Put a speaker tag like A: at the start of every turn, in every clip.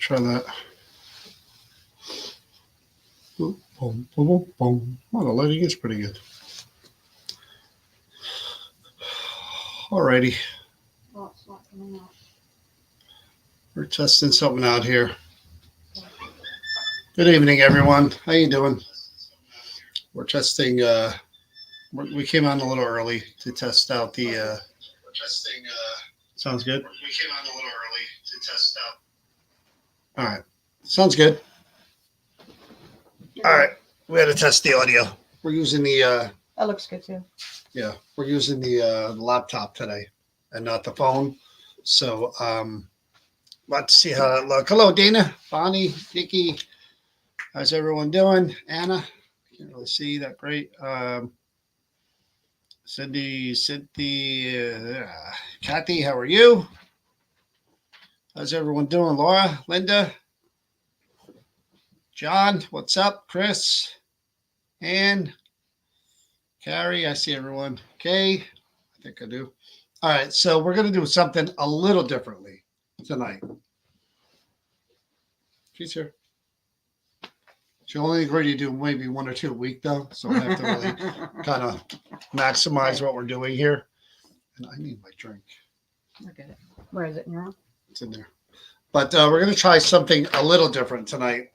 A: Try that. Boom, boom, boom, boom. Oh, the lighting is pretty good. Alrighty.
B: Well, it's not coming out.
A: We're testing something out here. Good evening, everyone. How you doing? We're testing. We came on a little early to test out the. We're testing. Sounds good. We came on a little early to test out. All right. Sounds good. All right. We had to test the audio. We're using the.
B: That looks good too.
A: Yeah, we're using the laptop today, and not the phone. So let's see how that looks. Hello, Dana, Bonnie, Nikki. How's everyone doing? Anna, can't really see that great. Cindy, Cynthia, Kathy, how are you? How's everyone doing? Laura, Linda, John, what's up? Chris, Ann, Carrie, I see everyone. Kay, I think I do. All right, so we're going to do something a little differently tonight. She's here. She only agreed to do maybe one or two a week, though, so I have to really kind of maximize what we're doing here. And I need my drink.
B: Look at it. Where is it in your room?
A: It's in there. But we're going to try something a little different tonight.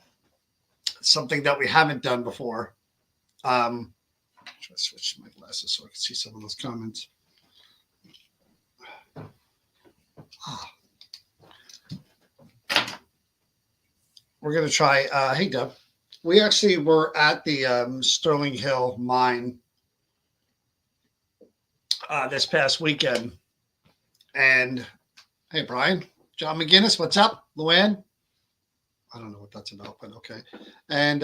A: Something that we haven't done before. Try to switch my glasses so I can see some of those comments. We're going to try. Hey, Deb. We actually were at the Sterling Hill mine this past weekend. And hey, Brian, John McGinnis, what's up? Luann? I don't know what that's about, but okay. And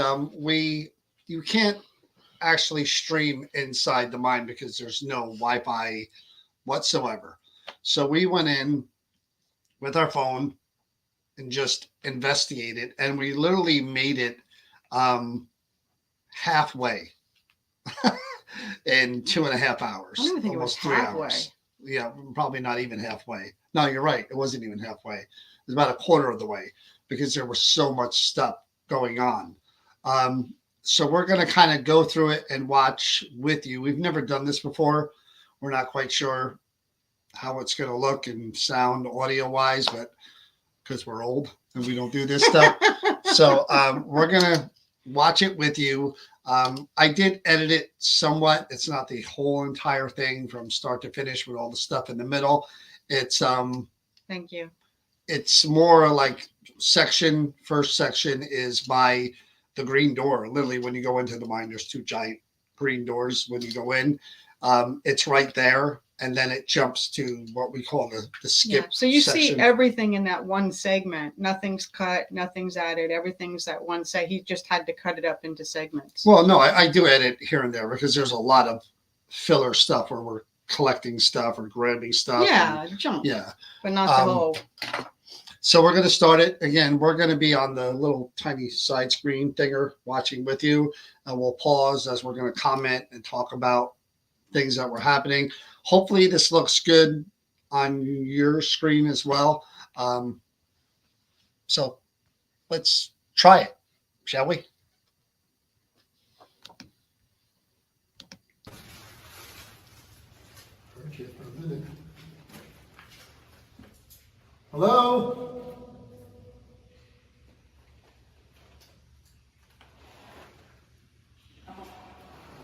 A: you can't actually stream inside the mine because there's no Wi-Fi whatsoever. So we went in with our phone and just investigated, and we literally made it halfway in 2.5 hours.
B: I don't even think
A: almost
B: it was
A: 3
B: halfway.
A: hours. Yeah, probably not even halfway. No, you're right. It wasn't even halfway. It was about a quarter of the way because there was so much stuff going on. So we're going to kind of go through it and watch with you. We've never done this before. We're not quite sure how it's going to look and sound audio wise, but because we're old and we don't do this stuff. So we're going to watch it with you. I did edit it somewhat. It's not the whole entire thing from start to finish with all the stuff in the middle. It's
B: Thank you.
A: It's more like first section is by the green door. Literally, when you go into the mine, there's 2 giant green doors when you go in. It's right there. And then it jumps to what we call the skip.
B: Yeah. So you
A: section.
B: see everything in that one segment. Nothing's cut, nothing's added. Everything's that one set. He just had to cut it up into segments.
A: Well, no, I do edit here and there because there's a lot of filler stuff where we're collecting stuff or grabbing stuff.
B: Yeah, jump.
A: Yeah.
B: But not the whole.
A: So we're going to start it. Again, we're going to be on the little tiny side screen thinger watching with you. And we'll pause as we're going to comment and talk about things that were happening. Hopefully this looks good on your screen as well. So let's try it, shall we? Hello?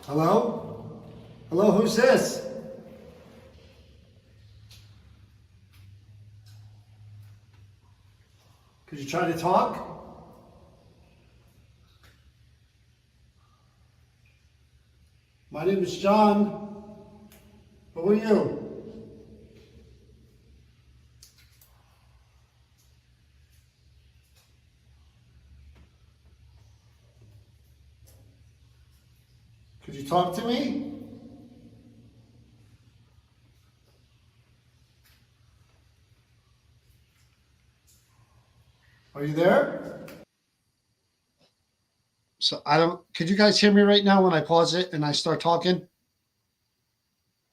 A: Hello? Hello, who's this? Could you try to talk? My name is John. Who are you? Could you talk to me? Are you there? So could you guys hear me right now when I pause it and I start talking?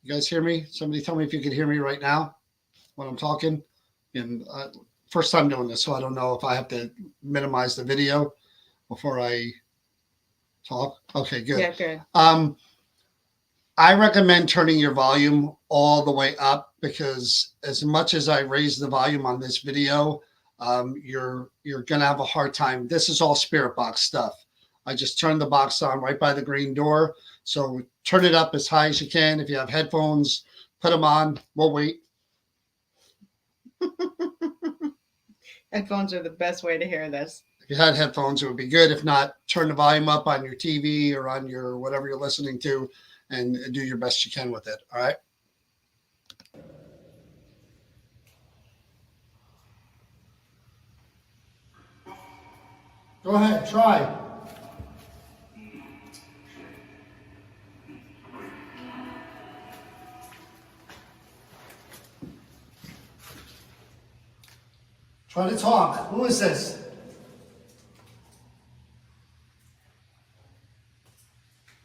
A: You guys hear me? Somebody tell me if you can hear me right now when I'm talking. And first time doing this, so I don't know if I have to minimize the video before I talk. Okay, good.
B: Yeah, good.
A: I recommend turning your volume all the way up, because as much as I raise the volume on this video, you're gonna have a hard time. This is all spirit box stuff. I just turned the box on right by the green door. So turn it up as high as you can. If you have headphones, put them on. We'll wait.
B: Headphones are the best way to hear this.
A: If you had headphones, it would be good. If not, turn the volume up on your TV or on your whatever you're listening to, and do your best you can with it. All right. Go ahead, try. Try to talk. Who is this?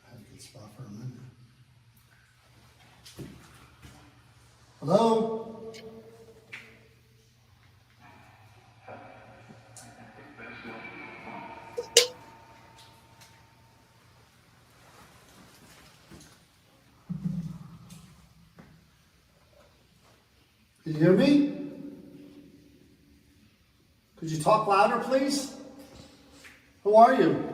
A: I had a good spot for a minute. Hello? Can you hear me? Could you talk louder, please? Who are you?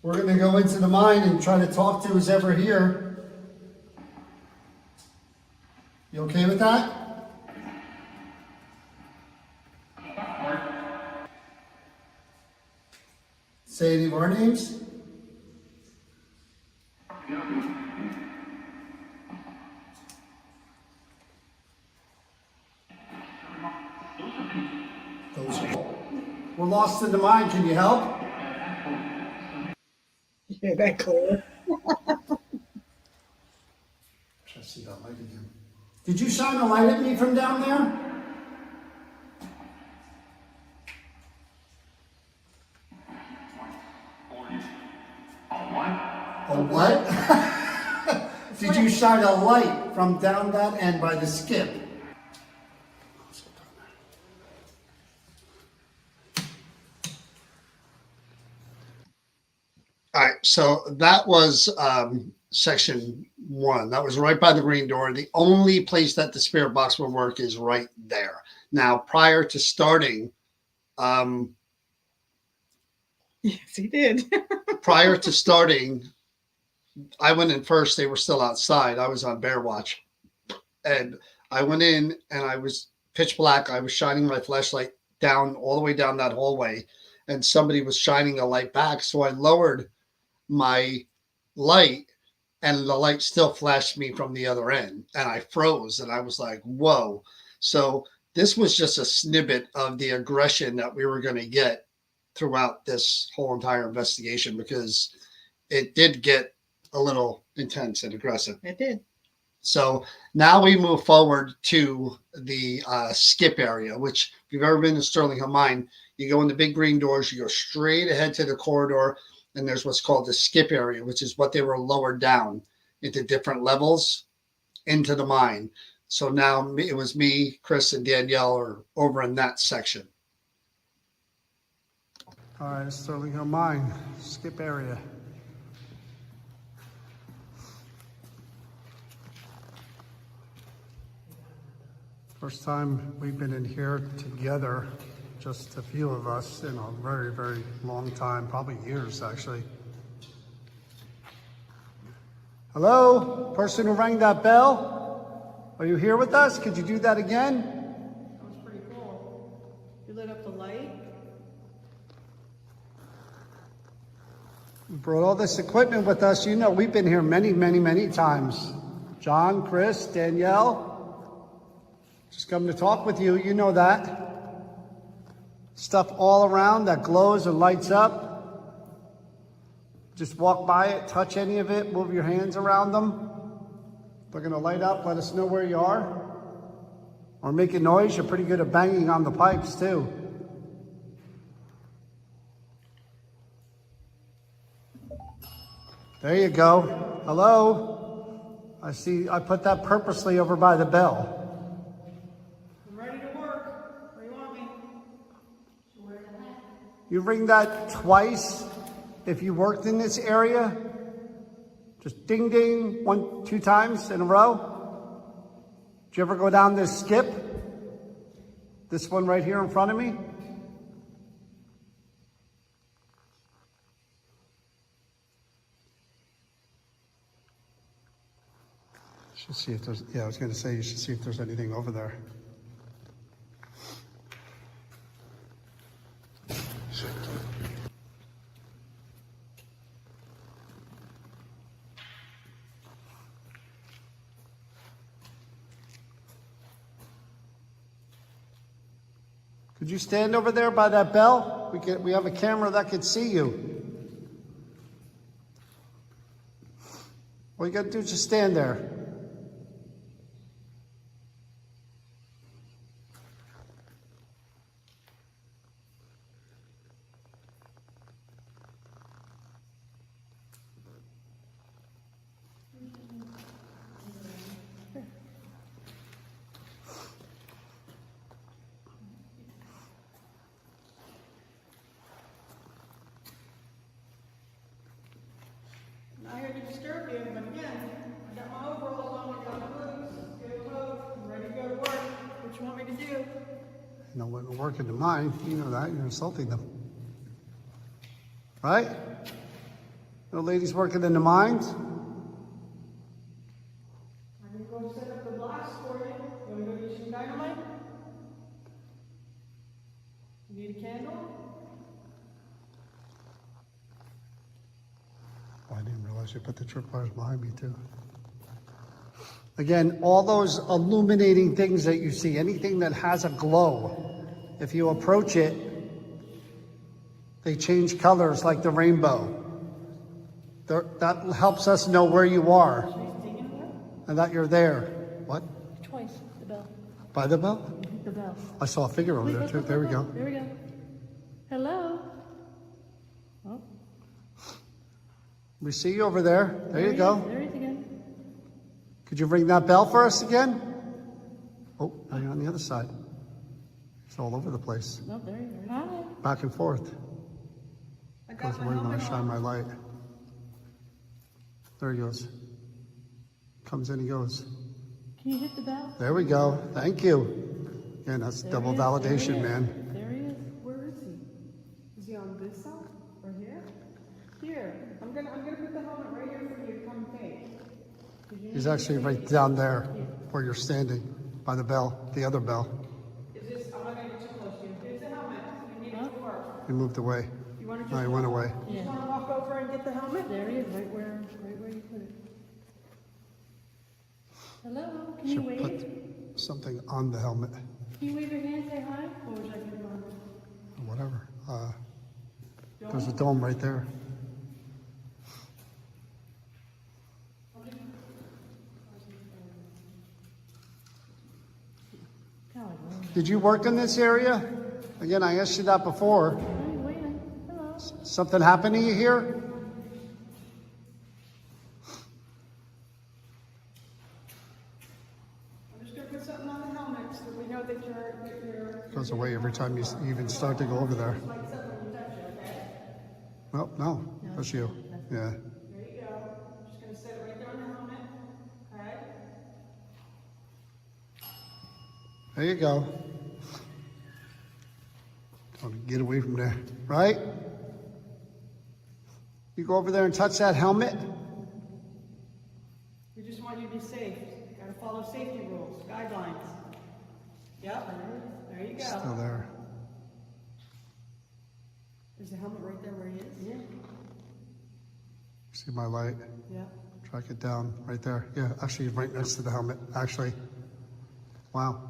A: We're going to go into the mine and try to talk to who's ever here. You okay with that? Say any of our names? We're lost in the mine. Can you help?
B: Yeah, that clear.
A: Try to see that light again. Did you shine a light at me from down there? A what? Did you shine a light from down that end by the skip? All right, so that was section 1. That was right by the green door. The only place that the spirit box will work is right there. Now, prior to starting,
B: Yes, he did.
A: prior to starting, I went in first. They were still outside. I was on bear watch, and I went in, and I was pitch black. I was shining my flashlight down all the way down that hallway, and somebody was shining a light back. So I lowered my light, and the light still flashed me from the other end, and I froze, and I was like, whoa. So this was just a snippet of the aggression that we were going to get throughout this whole entire investigation, because it did get a little intense and aggressive.
B: It did.
A: So now we move forward to the skip area, which if you've ever been to Sterling Hill Mine, you go in the big green doors, you go straight ahead to the corridor, and there's what's called the skip area, which is what they were lowered down into different levels into the mine. So now it was me, Chris, and Danielle are over in that section. All right, Sterling Hill Mine, skip area. First time we've been in here together, just a few of us, in a very, very long time, probably years actually. Hello, person who rang that bell? Are you here with us? Could you do that again?
B: That was pretty cool. You lit up the light.
A: We brought all this equipment with us. You know, we've been here many, many, many times. John, Chris, Danielle. Just come to talk with you. You know that. Stuff all around that glows and lights up. Just walk by it, touch any of it, move your hands around them. They're going to light up. Let us know where you are. Or make a noise. You're pretty good at banging on the pipes, too. There you go. Hello? I see, I put that purposely over by the bell.
B: I'm ready to work. Where do you want me?
A: You ring that twice if you worked in this area. Just ding, ding, 1, 2 times in a row. Did you ever go down this skip? This one right here in front of me? Should see if there's, yeah, I was going to say you should see if there's anything over there. Could you stand over there by that bell? We have a camera that could see you. All you got to do is just stand there.
B: Not here to disturb you, but again, I got my overalls on, I got my boots, good clothes, I'm ready to go to work. What you want me to do?
A: No one working to mine. You know that. You're insulting them. Right? No ladies working in the mines?
B: I'm gonna go set up the blast for you. You wanna go get some dynamite? You need a candle?
A: Oh, I didn't realize you put the tripwires behind me too. Again, all those illuminating things that you see, anything that has a glow, if you approach it, they change colors like the rainbow. That helps us know where you are and that you're there. What?
C: Twice, the bell.
A: By the bell?
C: The bell.
A: I saw a figure over there too. There we go.
C: There we go. Hello? Oh,
A: We see you over there. There you go.
C: There he is again.
A: Could you ring that bell for us again? Oh, now you're on the other side. It's all over the place.
C: No, there he is. Hi.
A: Back and forth.
B: I
A: Goes
B: got my
A: away when I
B: helmet
A: shine
B: on.
A: my light. There he goes. Comes in, he goes.
C: Can you hit the bell?
A: There we go. Thank you. Again, that's
C: There
A: double
C: he is, there he
A: validation,
C: is.
A: man.
C: There he is.
B: Where is he? Is he on this side or here? Here. I'm gonna put the helmet right here for you to come take.
A: He's actually right down there where you're standing by the bell, the other bell.
B: Is this? I'm not gonna get too close to you. Here's the helmet. You need it to work.
A: He moved away.
B: You want to just?
A: No, he went away.
B: You just want to walk over and get the helmet?
C: There he is, right where you put it. Hello? Can you
A: Should
C: wave?
A: put something on the helmet.
C: Can you wave your hand, say hi? Or would you like me to go on?
A: Whatever. There's a dome right there.
C: Golly, wait.
A: Did you work in this area? Again, I asked you that before.
C: Wait. Hello?
A: Something happened to you here?
B: I'm just gonna put something on the helmet so that we know that you're.
A: Goes away every time you even start to go over there.
B: Lights up when you touch it, okay?
A: Well, no, that's you. Yeah.
B: There you go. I'm just gonna set it right there on the helmet. Okay?
A: There you go. Don't get away from there, right? You go over there and touch that helmet.
B: We just want you to be safe. You gotta follow safety rules, guidelines. Yep. There you go.
A: Still there.
B: Is the helmet right there where he is? Yeah.
A: See my light?
B: Yeah.
A: Track it down right there. Yeah, actually, right next to the helmet. Actually, wow.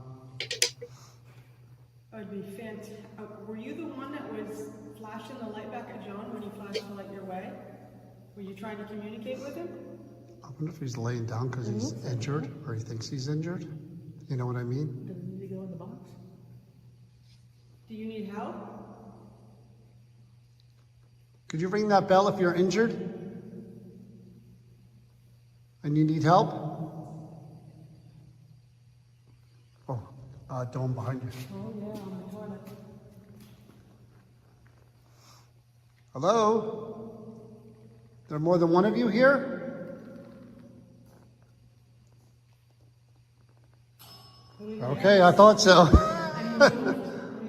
B: That'd be fantastic. Were you the one that was flashing the light back at John when he flashed the light your way? Were you trying to communicate with him?
A: I wonder if he's laying down because he's injured or he thinks he's injured. You know what I mean?
C: Does it need to go in the box?
B: Do you need help?
A: Could you ring that bell if you're injured and you need help? Dawn behind you.
C: Oh, yeah, on the toilet.
A: Hello? There are more than one of you here? Okay, I thought so.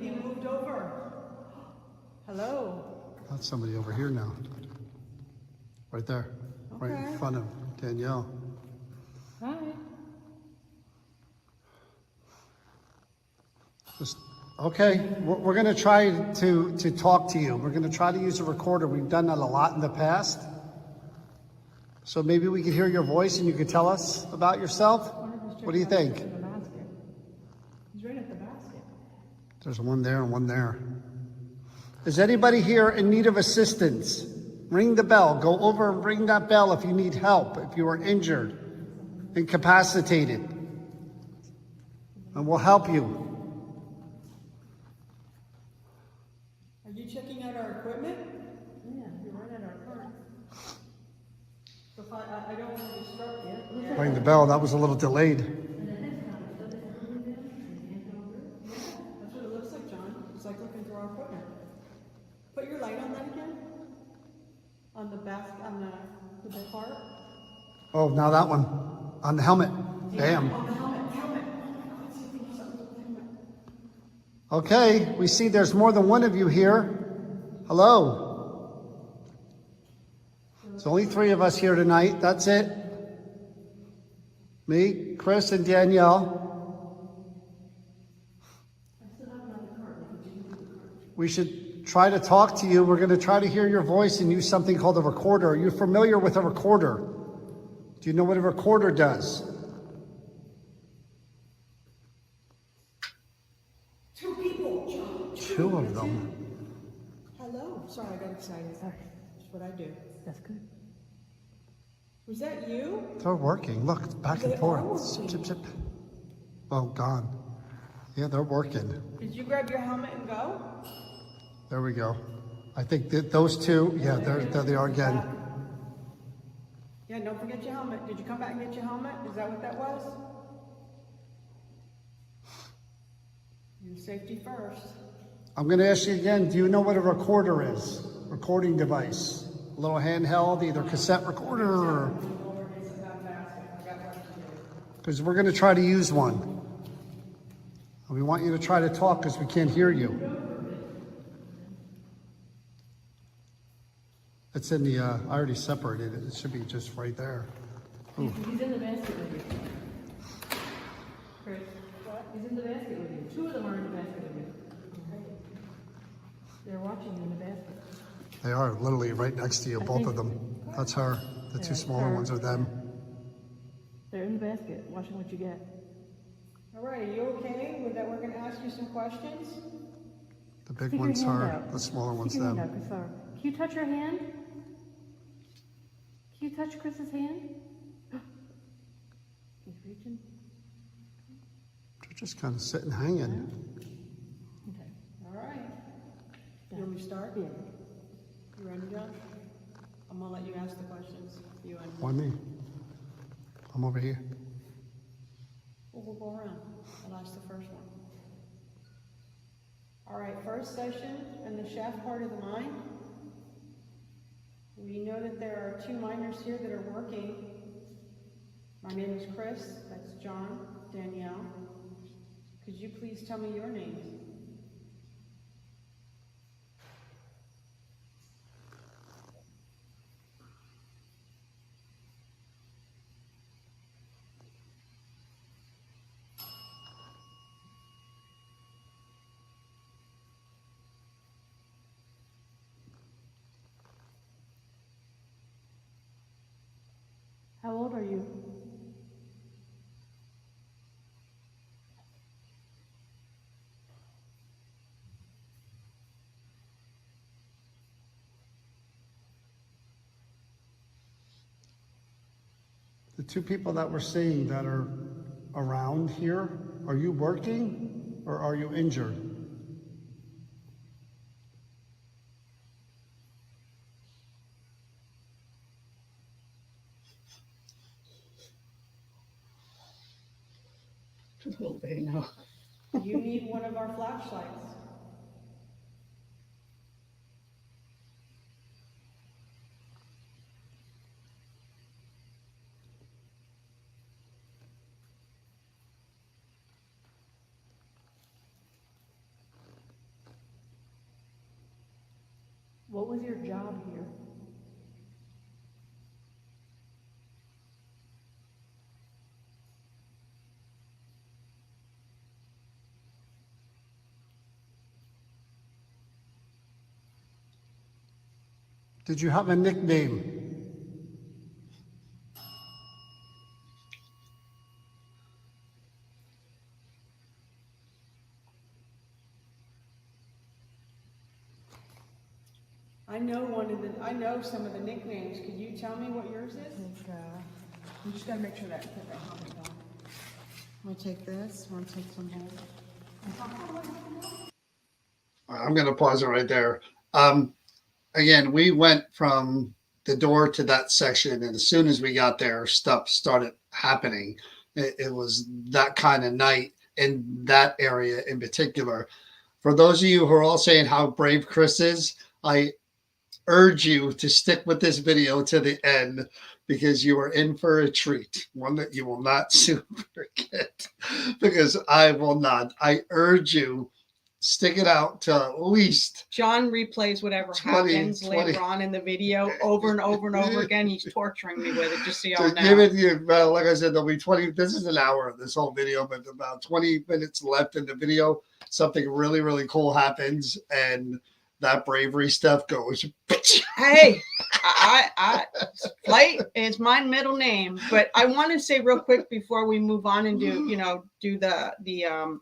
B: You moved over. Hello.
A: That's somebody over here now. Right there. Right in
B: Okay.
A: front of Danielle.
C: Hi.
A: Just, okay, we're going to try to talk to you. We're going to try to use a recorder. We've done that a lot in the past. So maybe we could hear your voice and you could tell us about yourself. What do you think?
C: In the basket. He's right at the basket.
A: There's one there and one there. Is anybody here in need of assistance? Ring the bell. Go over and ring that bell if you need help, if you are injured, incapacitated. And we'll help you.
B: Are you checking out our equipment?
C: Yeah, you're right at our front.
B: So if I don't want to disrupt you.
A: Ring the bell. That was a little delayed.
B: That's what it looks like, John. It's like looking through our equipment. Put your light on that again. On the basket, on the big part.
A: Oh, now that one. On the helmet. Bam.
B: On the helmet. Helmet. Oh my God, see if there's something with the helmet.
A: Okay, we see there's more than one of you here. Hello. There's only 3 of us here tonight. That's it. Me, Chris, and Danielle. We should try to talk to you. We're going to try to hear your voice and use something called a recorder. Are you familiar with a recorder? Do you know what a recorder does?
B: 2 people, John.
A: 2 of them.
B: Hello. Sorry, I got excited.
C: Sorry.
B: That's what I do.
C: That's good.
B: Was that you?
A: They're working. Look, it's back and
B: They are
A: forth. Zip,
B: working.
A: zip, zip. Oh, gone. Yeah, they're working.
B: Did you grab your helmet and go?
A: There we go. I think that those 2, yeah, there they are again.
B: Yeah, don't forget your helmet. Did you come back and get your helmet? Is that what that was? Your safety first.
A: I'm going to ask you again, do you know what a recorder is? Recording device. A little handheld, either cassette recorder or... Because we're going to try to use one. And we want you to try to talk because we can't hear you. It's in the, I already separated it. It should be just right there. Ooh.
C: He's in the basket with you. Chris, what? He's in the basket with you. 2 of them are in the basket with you. They're watching you in the basket.
A: They are literally right next to you, both of them. That's her. The 2 smaller ones are them.
C: They're in the basket, watching what you get.
B: All right, are you okay with that? We're going to ask you some questions.
A: The big
C: Stick your
A: ones
C: hand
A: are,
C: out.
A: the smaller ones
C: Stick your hand
A: them.
C: out, Chris. Can you touch her hand? Can you touch Chris's hand? He's reaching.
A: They're just kind of sitting hanging.
C: Okay.
B: All right. You want me to start?
C: Yeah.
B: You ready, John? I'm going to let you ask the questions. You and
A: Why me? I'm over here.
B: we'll go around. I'll ask the first one. All right, first session in the shaft part of the mine. We know that there are 2 miners here that are working. My name is Chris. That's John, Danielle. Could you please tell me your names?
C: How old are you?
A: The 2 people that we're seeing that are around here, are you working or are you injured?
D: A little bit, no.
B: You need one of our flashlights.
C: What was your job here?
A: Did you have a nickname?
B: I know some of the nicknames. Could you tell me what yours is?
C: You just gotta make sure that put that helmet on.
B: I'm gonna take this. I'm gonna take some more.
A: I'm going to pause it right there. Again, we went from the door to that section, and as soon as we got there, stuff started happening. It was that kind of night in that area in particular. For those of you who are all saying how brave Chris is, I urge you to stick with this video to the end because you are in for a treat, one that you will not soon forget. Because I will not. I urge you, stick it out to at least
B: John replays whatever
A: 20,
B: happens
A: 20.
B: later on in the video over and over and over again. He's torturing me with it, just so y'all
A: Just
B: know.
A: give it you. Well, like I said, there'll be 20. This is an hour of this whole video, but about 20 minutes left in the video. Something really, really cool happens, and that bravery stuff goes.
B: Hey, Flight is my middle name, but I want to say real quick before we move on and do the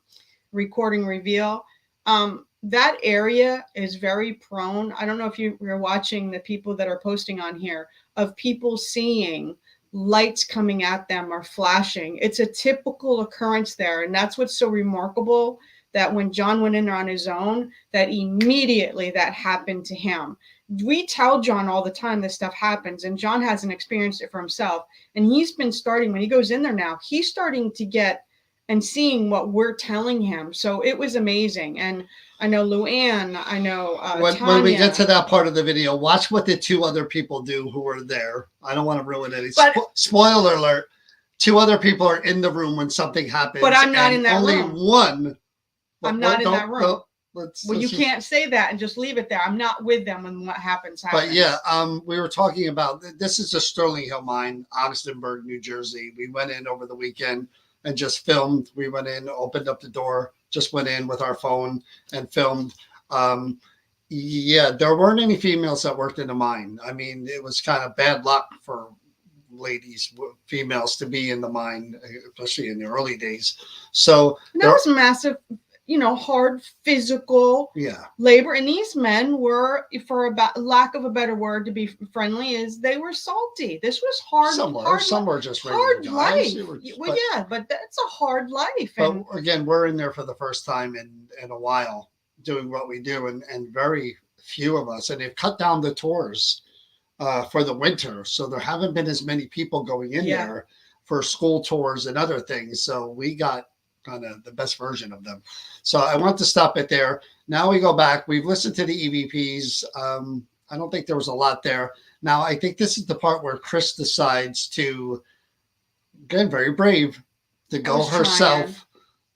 B: recording reveal. That area is very prone. I don't know if you were watching the people that are posting on here of people seeing lights coming at them or flashing. It's a typical occurrence there, and that's what's so remarkable. That when John went in there on his own, that immediately that happened to him. We tell John all the time this stuff happens, and John hasn't experienced it for himself. And he's been starting, when he goes in there now, he's starting to get and seeing what we're telling him. So it was amazing. And I know Luann, I know
A: when we get to that part of the video, watch what the two other people do who were there. I don't want to ruin any. Spoiler alert. Two other people are in the room when something happens.
B: But I'm not in that
A: only
B: room.
A: One.
B: I'm not in that room. Well, you can't say that and just leave it there. I'm not with them when what happens.
A: But yeah, we were talking about, this is a Sterling Hill mine, Ogdensburg, New Jersey. We went in over the weekend and just filmed. We went in, opened up the door, just went in with our phone and filmed. Yeah, there weren't any females that worked in the mine. I mean, it was kind of bad luck for ladies, females to be in the mine, especially in the early days. So
B: that was massive, hard physical labor. And these men were, for lack of a better word, to be friendly, is they were salty. This was hard.
A: Some were just
B: hard life. But that's a hard life.
A: But again, we're in there for the first time in a while doing what we do, and very few of us, and they've cut down the tours for the winter. So there haven't been as many people going in there for school tours and other things. So we got kind of the best version of them. So I want to stop it there. Now we go back. We've listened to the EVPs. I don't think there was a lot there. Now I think this is the part where Chris decides to, again, very brave, to go herself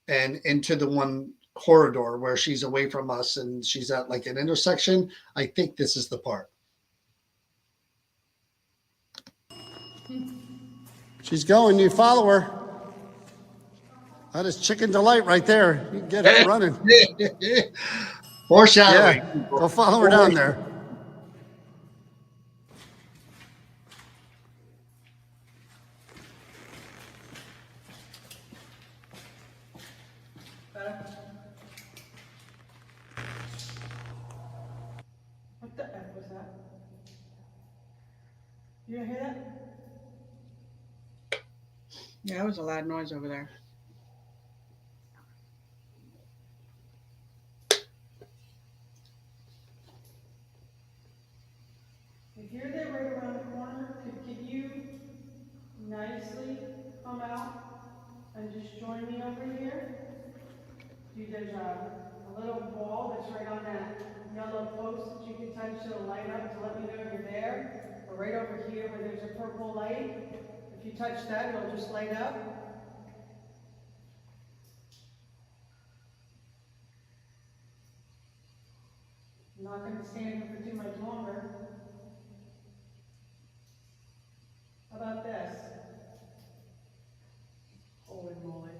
A: and into the one corridor where she's away from us and she's at like an intersection. I think this is the part. She's going. You follow her. That is Chicken Delight right there. You can get her running. Foreshadowing. Yeah. Go follow her down there.
B: What the F was that? You didn't hear that? Yeah, that was a loud noise over there. If you're there right around the corner, could you nicely come out and just join me over here?
C: Dude, there's a little ball that's right on that yellow post that you can touch to light up to let me know you're there. Or right over here where there's a purple light. If you touch that, it'll just light up. I'm not going to stand here for too much longer. How about this? Holy moly.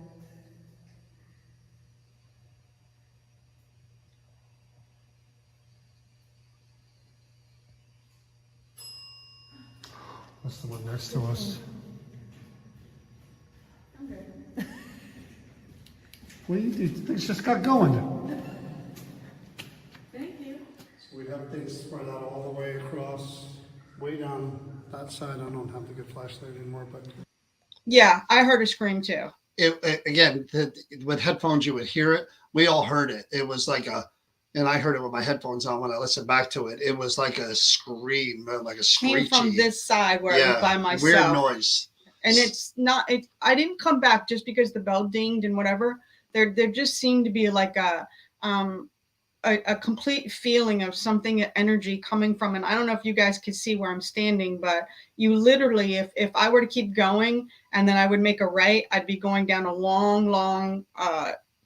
D: That's the one next to us.
C: I'm good.
D: What do you do? Things just got going.
C: Thank you.
D: So we have things spread out all the way across, way down that side. I don't have the good flashlight anymore, but
B: Yeah, I heard a scream too.
A: Again, with headphones, you would hear it. We all heard it. It was like and I heard it with my headphones on when I listened back to it. It was like a scream, like a screechy.
B: Came from this side where I was by myself.
A: Weird noise.
B: And it's not. I didn't come back just because the bell dinged and whatever. There just seemed to be like a complete feeling of something, energy coming from. And I don't know if you guys can see where I'm standing, but you literally, if I were to keep going and then I would make a right, I'd be going down a long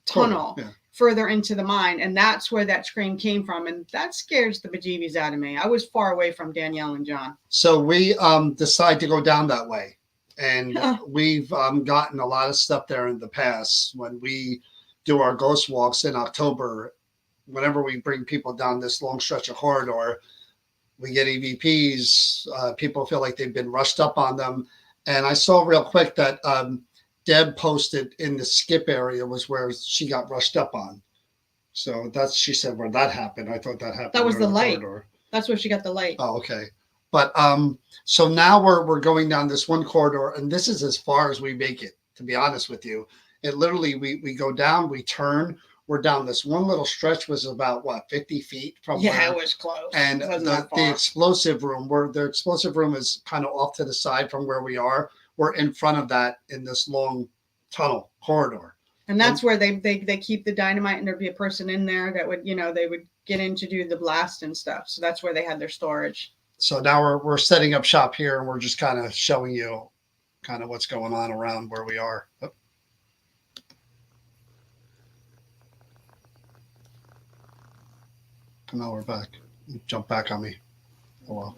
B: tunnel.
A: Yeah.
B: Further into the mine, and that's where that scream came from, and that scares the bejeebies out of me. I was far away from Danielle and John.
A: So we decide to go down that way, and we've gotten a lot of stuff there in the past. When we do our ghost walks in October, whenever we bring people down this long stretch of corridor, we get EVPs. People feel like they've been rushed up on them, and I saw real quick that Deb posted in the skip area was where she got rushed up on. So she said where that happened. I thought that happened.
B: That was the light.
A: Corridor.
B: That's where she got the light.
A: Oh, okay. But so now we're going down this one corridor, and this is as far as we make it, to be honest with you. It literally we go down, we turn, we're down this one little stretch was about 50 feet from
B: it was close.
A: And the explosive room, where the explosive room is kind of off to the side from where we are. We're in front of that in this long tunnel corridor.
B: And that's where they keep the dynamite, and there'd be a person in there that would, they would get in to do the blast and stuff. So that's where they had their storage.
A: So now we're setting up shop here, and we're just kind of showing you kind of what's going on around where we are. Oh. Now we're back. Jump back on me. Oh well.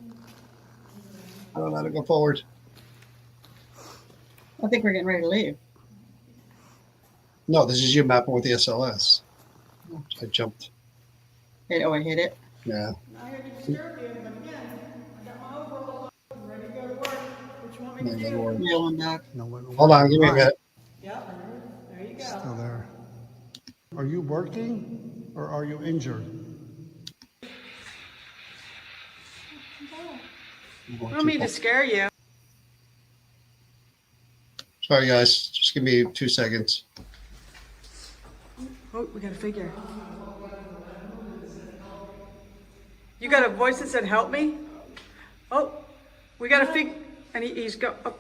A: I don't know how to go forward.
B: I think we're getting ready to leave.
A: No, this is you mapping with the SLS. I jumped.
B: It hit it.
A: Yeah.
C: Not here to disturb you, but again, I got my overalls on, I'm ready to go to work. What you want me to do?
B: Yeah, I'm back.
A: Hold on, give me a minute.
C: Yep, there you go.
D: still there. Are you working or are you injured?
B: I don't mean to scare you.
A: Sorry, guys. Just give me 2 seconds.
B: Oh, we got a figure. You got a voice that said, "Help me." Oh, we got a fig, and he's go. Oh,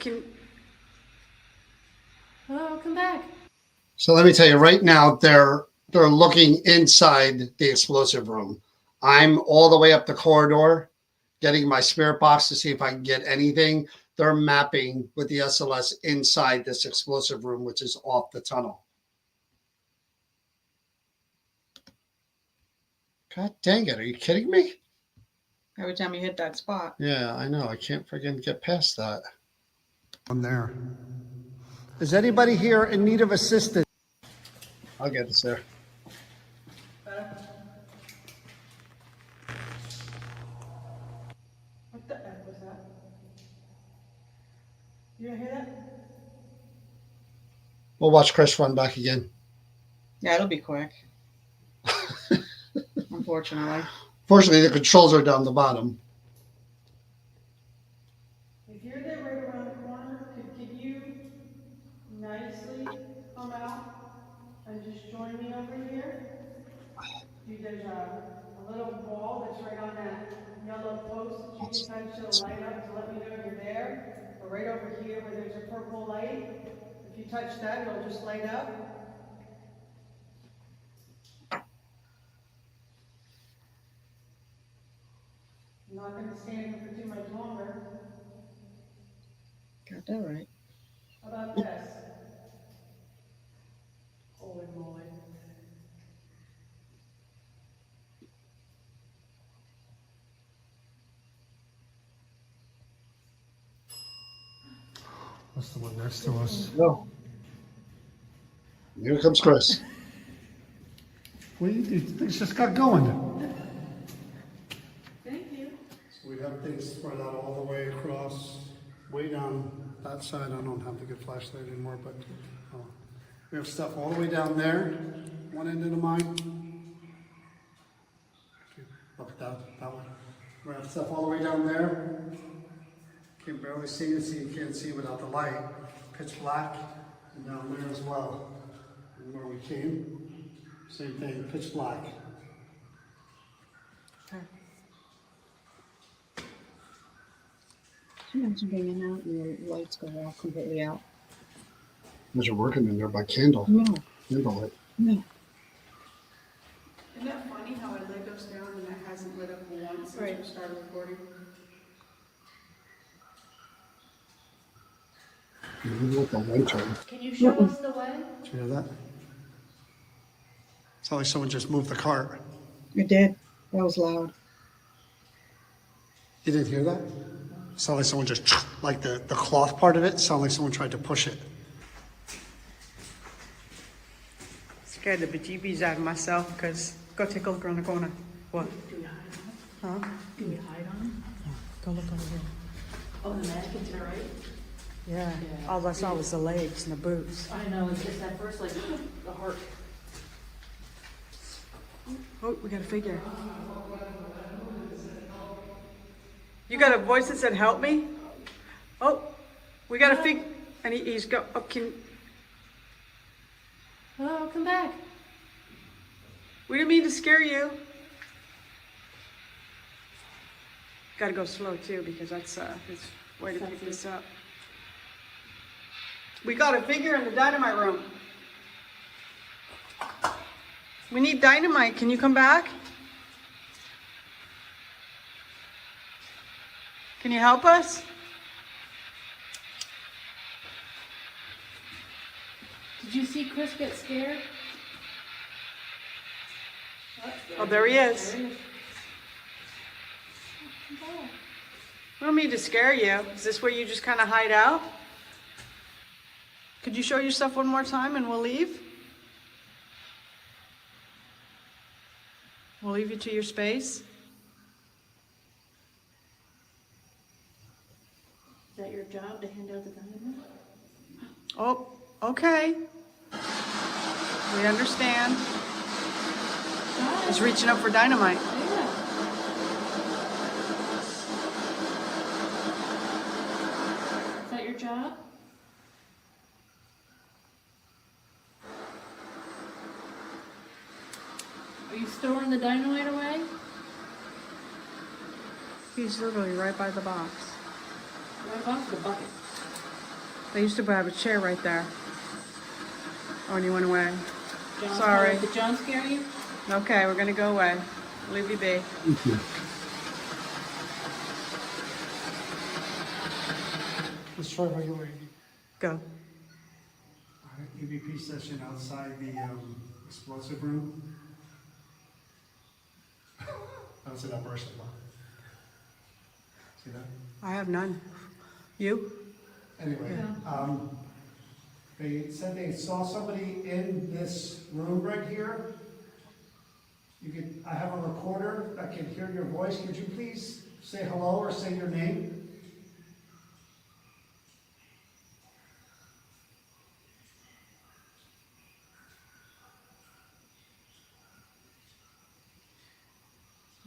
C: Oh, come back.
A: So let me tell you right now, they're looking inside the explosive room. I'm all the way up the corridor, getting my spirit box to see if I can get anything. They're mapping with the SLS inside this explosive room, which is off the tunnel. God dang it. Are you kidding me?
B: Every time you hit that spot.
A: Yeah, I know. I can't friggin' get past that.
D: I'm there.
A: Is anybody here in need of assistance? I'll get us there.
C: What the F was that? You gonna hear that?
A: We'll watch Chris run back again.
B: Yeah, it'll be quick. Unfortunately.
A: Fortunately, the controls are down the bottom.
C: If you're there right around the corner, could you nicely come out and just join me over here? Dude, there's a little ball that's right on that yellow post that you can touch to light up to let me know you're there. Or right over here where there's a purple light. If you touch that, it'll just light up. I'm not gonna stand here for too much longer.
B: Got that right.
C: How about this? Holy moly.
D: That's the one next to us.
A: No. Here comes Chris.
D: Well, things just got going.
C: Thank you.
D: So we have things spread out all the way across, way down that side. I don't have the good flashlight anymore, but we have stuff all the way down there, one end of the mine. Look at that one. We have stuff all the way down there. Can barely see it, so you can't see without the light. Pitch black, and down there as well. And where we came, same thing, pitch black.
B: Sometimes you bring it out and the lights go off completely out.
A: Because you're working in there by candle.
B: No,
A: Candlelight.
B: no.
E: Isn't that funny how a lid goes down and it hasn't lit up once since
B: Right.
E: we started recording?
A: You look the lantern.
C: Can you show us the way?
D: Did you hear that? It's like someone just moved the cart.
B: It did. That was loud.
D: You didn't hear that? It sounded like someone just, like the cloth part of it, sounded like someone tried to push it.
E: Scared the bejeebies out of myself because go take a look around the corner. What?
F: Do we hide on?
E: Huh?
F: Do we hide on?
E: Go look over here.
F: Oh, the mannequin to the right?
E: Yeah.
F: Yeah.
E: All I saw was the legs and the boots.
F: I know, it's just that first, like, the heart.
E: Oh, we got a figure. You got a voice that said, "Help me." Oh, we got a fig, and he's got. Oh,
F: Oh, come back.
E: we didn't mean to scare you. Got to go slow too because that's his way to pick this up. We got a figure in the dynamite room. We need dynamite. Can you come back? Can you help us?
F: Did you see Chris get scared?
E: Oh, there he is.
F: There he is.
E: We don't mean to scare you. Is this where you just kind of hide out? Could you show yourself one more time and we'll leave? We'll leave you to your space.
F: Is that your job to hand out the dynamite?
E: Oh, okay. We understand. He's reaching up for dynamite.
F: Yeah. Is that your job? Are you storing the dynamite away?
E: He's literally right by the box.
F: Right off the bucket.
E: They used to have a chair right there. Oh, and you went away.
F: John,
E: Sorry.
F: Did John scare you?
E: Okay, we're gonna go away. Leave you be.
D: Let's try regular
E: Go.
D: EVP session outside the explosive room. I don't see that person. See that?
E: I have none. You?
D: Anyway, they said they saw somebody in this room right here. I have a recorder that can hear your voice. Could you please say hello or say your name?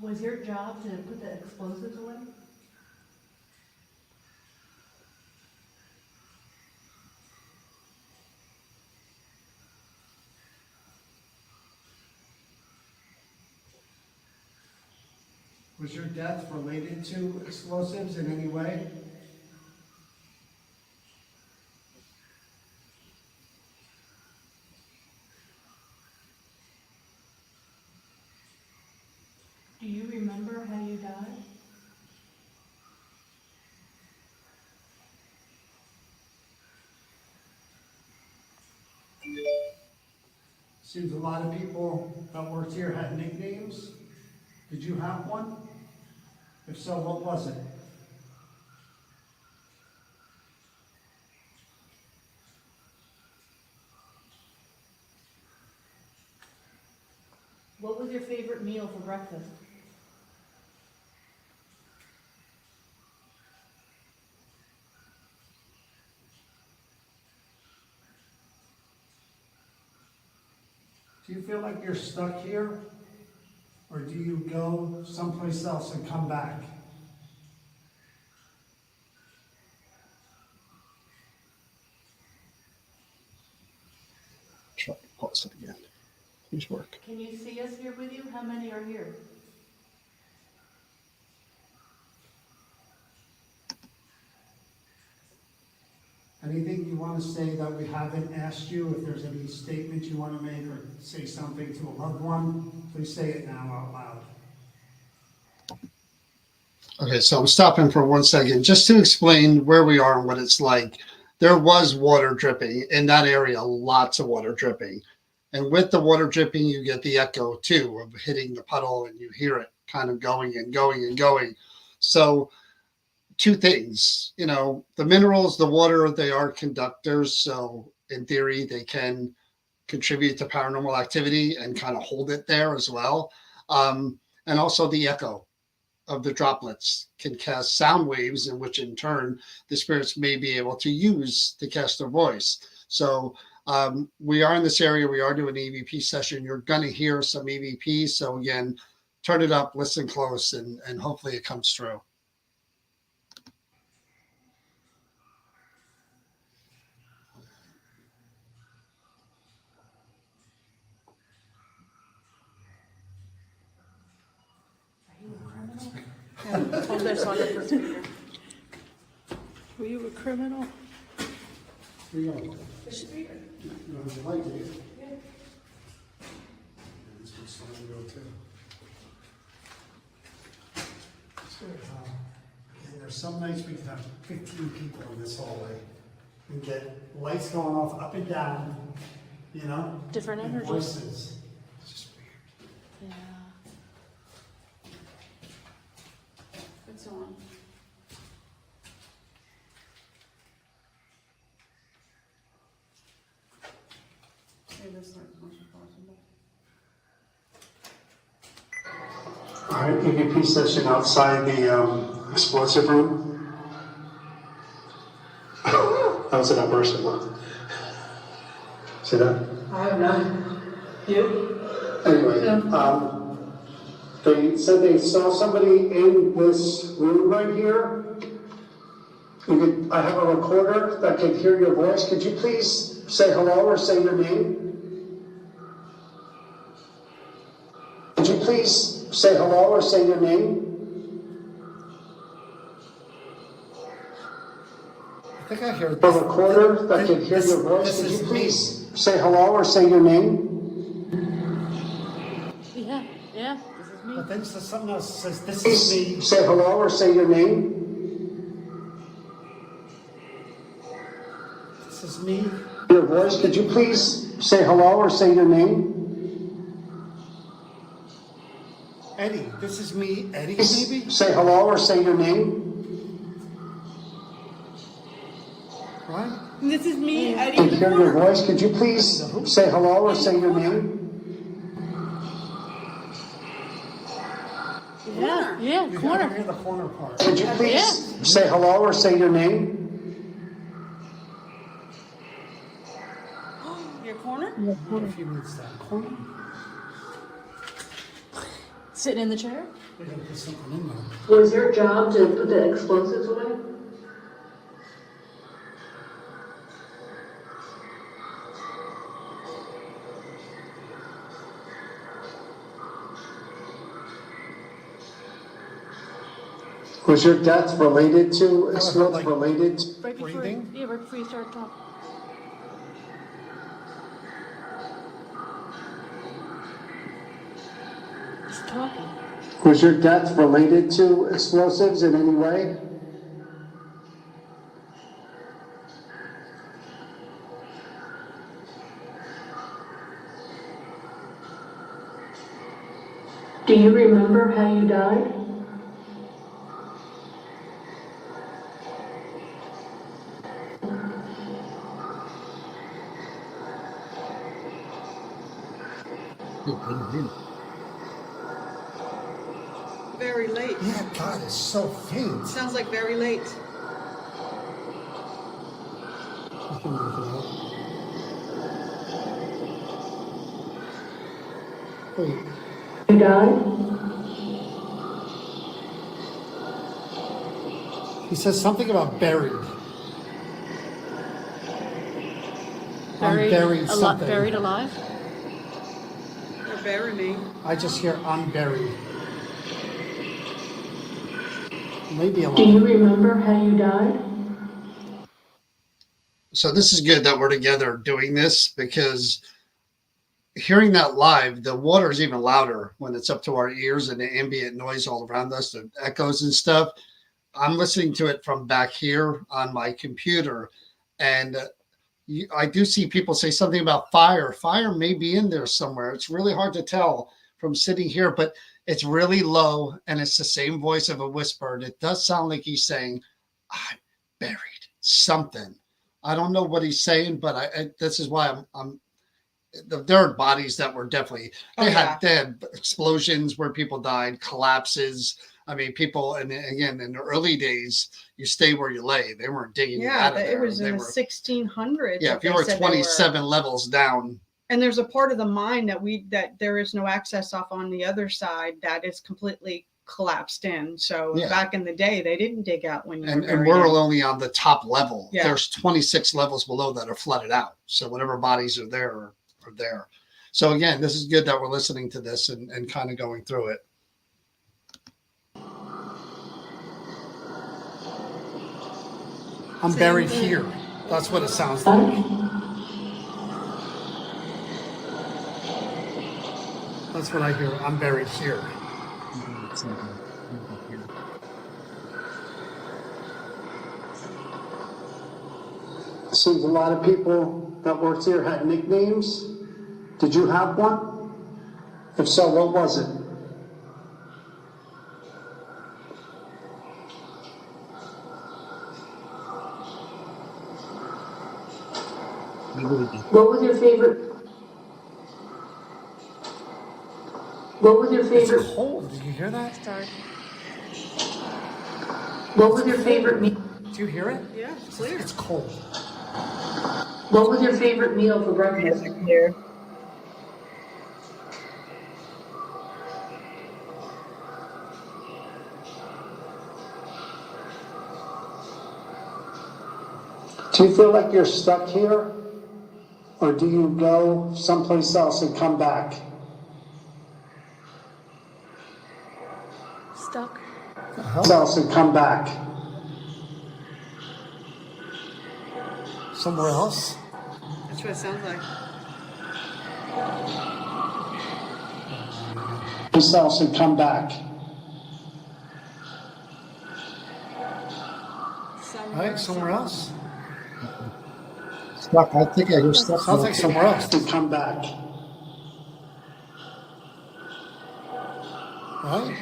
F: Was your job to put the explosives away?
D: Was your death related to explosives in any way?
F: Do you remember how you died?
D: Seems a lot of people that worked here had nicknames. Did you have one? If so, what was it?
F: What was your favorite meal for breakfast?
D: Do you feel like you're stuck here? Or do you go someplace else and come back?
A: Try to pause it again. Please work.
F: Can you see us here with you? How many are here?
D: Anything you want to say that we haven't asked you? If there's any statement you want to make or say something to a loved one, please say it now out loud.
A: Okay, so I'm stopping for 1 second just to explain where we are and what it's like. There was water dripping in that area, lots of water dripping. And with the water dripping, you get the echo too of hitting the puddle and you hear it kind of going and going and going. So, two things, the minerals, the water, they are conductors. So, in theory, they can contribute to paranormal activity and kind of hold it there as well. And also the echo of the droplets can cast sound waves, in which in turn the spirits may be able to use to cast their voice. So we are in this area. We are doing an EVP session. You're going to hear some EVP. So again, turn it up, listen close, and hopefully it comes through.
E: Hold this on it for speaker. Were you a criminal?
D: Here you go. You know, would you like it? Yeah. This one's starting to go too. So, and there's some nights we can have 15 people in this hallway and get lights going off up and down,
F: Different
D: and
F: energies.
D: voices. It's just weird.
F: Yeah.
B: It's on.
D: All right, EVP session outside the explosive room. That was an person, huh? See that?
C: I have none. You?
D: Anyway, they said they saw somebody in this room right here. I have a recorder that can hear your voice. Could you please say hello or say your name? Could you please say hello or say your name?
A: I think I hear
D: A recorder that can hear your voice. Could you please say hello or say your name?
F: Yeah, this is me.
D: But then says something else. Says this is me. Say hello or say your name. This is me. Your voice. Could you please say hello or say your name? Eddie. This is me. Eddie. Maybe. Say hello or say your name. What?
B: This is me, Eddie.
D: Can hear your voice. Could you please say hello or say your name?
F: Yeah,
D: You gotta
F: corner.
D: hear the corner part. Could you please say hello or say your name?
B: Your corner?
D: What if he needs that corner?
F: Sitting in the chair?
D: We gotta put something in there.
F: Was your job to put the explosives away?
D: Was your death related to explosive related?
F: Right before,
D: Breathing?
F: yeah, right before you start talking. Just talking.
D: Was your death related to explosives in any way?
F: Do you remember how you died?
E: Very late.
D: Yeah, God, it's so faint.
E: Sounds like very late.
D: I can make it out. Wait,
F: You died?
D: he says something about buried. I'm buried something.
F: Buried alive?
E: Or bury me.
D: I just hear I'm buried. Maybe
F: Do
D: alive.
F: you remember how you died?
A: So this is good that we're together doing this, because hearing that live, the water is even louder when it's up to our ears and the ambient noise all around us, the echoes and stuff. I'm listening to it from back here on my computer, and I do see people say something about fire. Fire may be in there somewhere. It's really hard to tell from sitting here, but it's really low, and it's the same voice of a whisper. And it does sound like he's saying, "I'm buried something." I don't know what he's saying, but this is why I'm. There are bodies that were definitely they had explosions where people died, collapses. I mean, people, and again, in the early days, you stay where you lay. They weren't digging you out of there.
B: It was
A: They
B: in the
A: were,
B: 1600s.
A: yeah, if you were 27 levels down.
B: And there's a part of the mine that there is no access off on the other side that is completely collapsed in. So back in the day, they didn't dig out when you were
A: And we're only on the top level.
B: Yeah.
A: There's 26 levels below that are flooded out. So whatever bodies are there are there. So again, this is good that we're listening to this and kind of going through it.
D: I'm buried here. That's what it sounds like. That's what I hear. I'm buried here. Seems a lot of people that worked here had nicknames. Did you have one? If so, what was it?
F: What was your favorite? What was your favorite?
D: It's cold. Did you hear that?
F: What was your favorite meal?
D: Do you hear it?
E: Yeah, it's clear.
D: It's cold.
F: What was your favorite meal for breakfast?
D: Do you feel like you're stuck here? Or do you go someplace else and come back?
F: Stuck.
D: Else and come back. Somewhere else?
E: That's what it sounds like.
D: Someplace else and come back. Somewhere else?
A: Stuck. I think I hear stuck.
D: Sounds like somewhere else to come back. Right?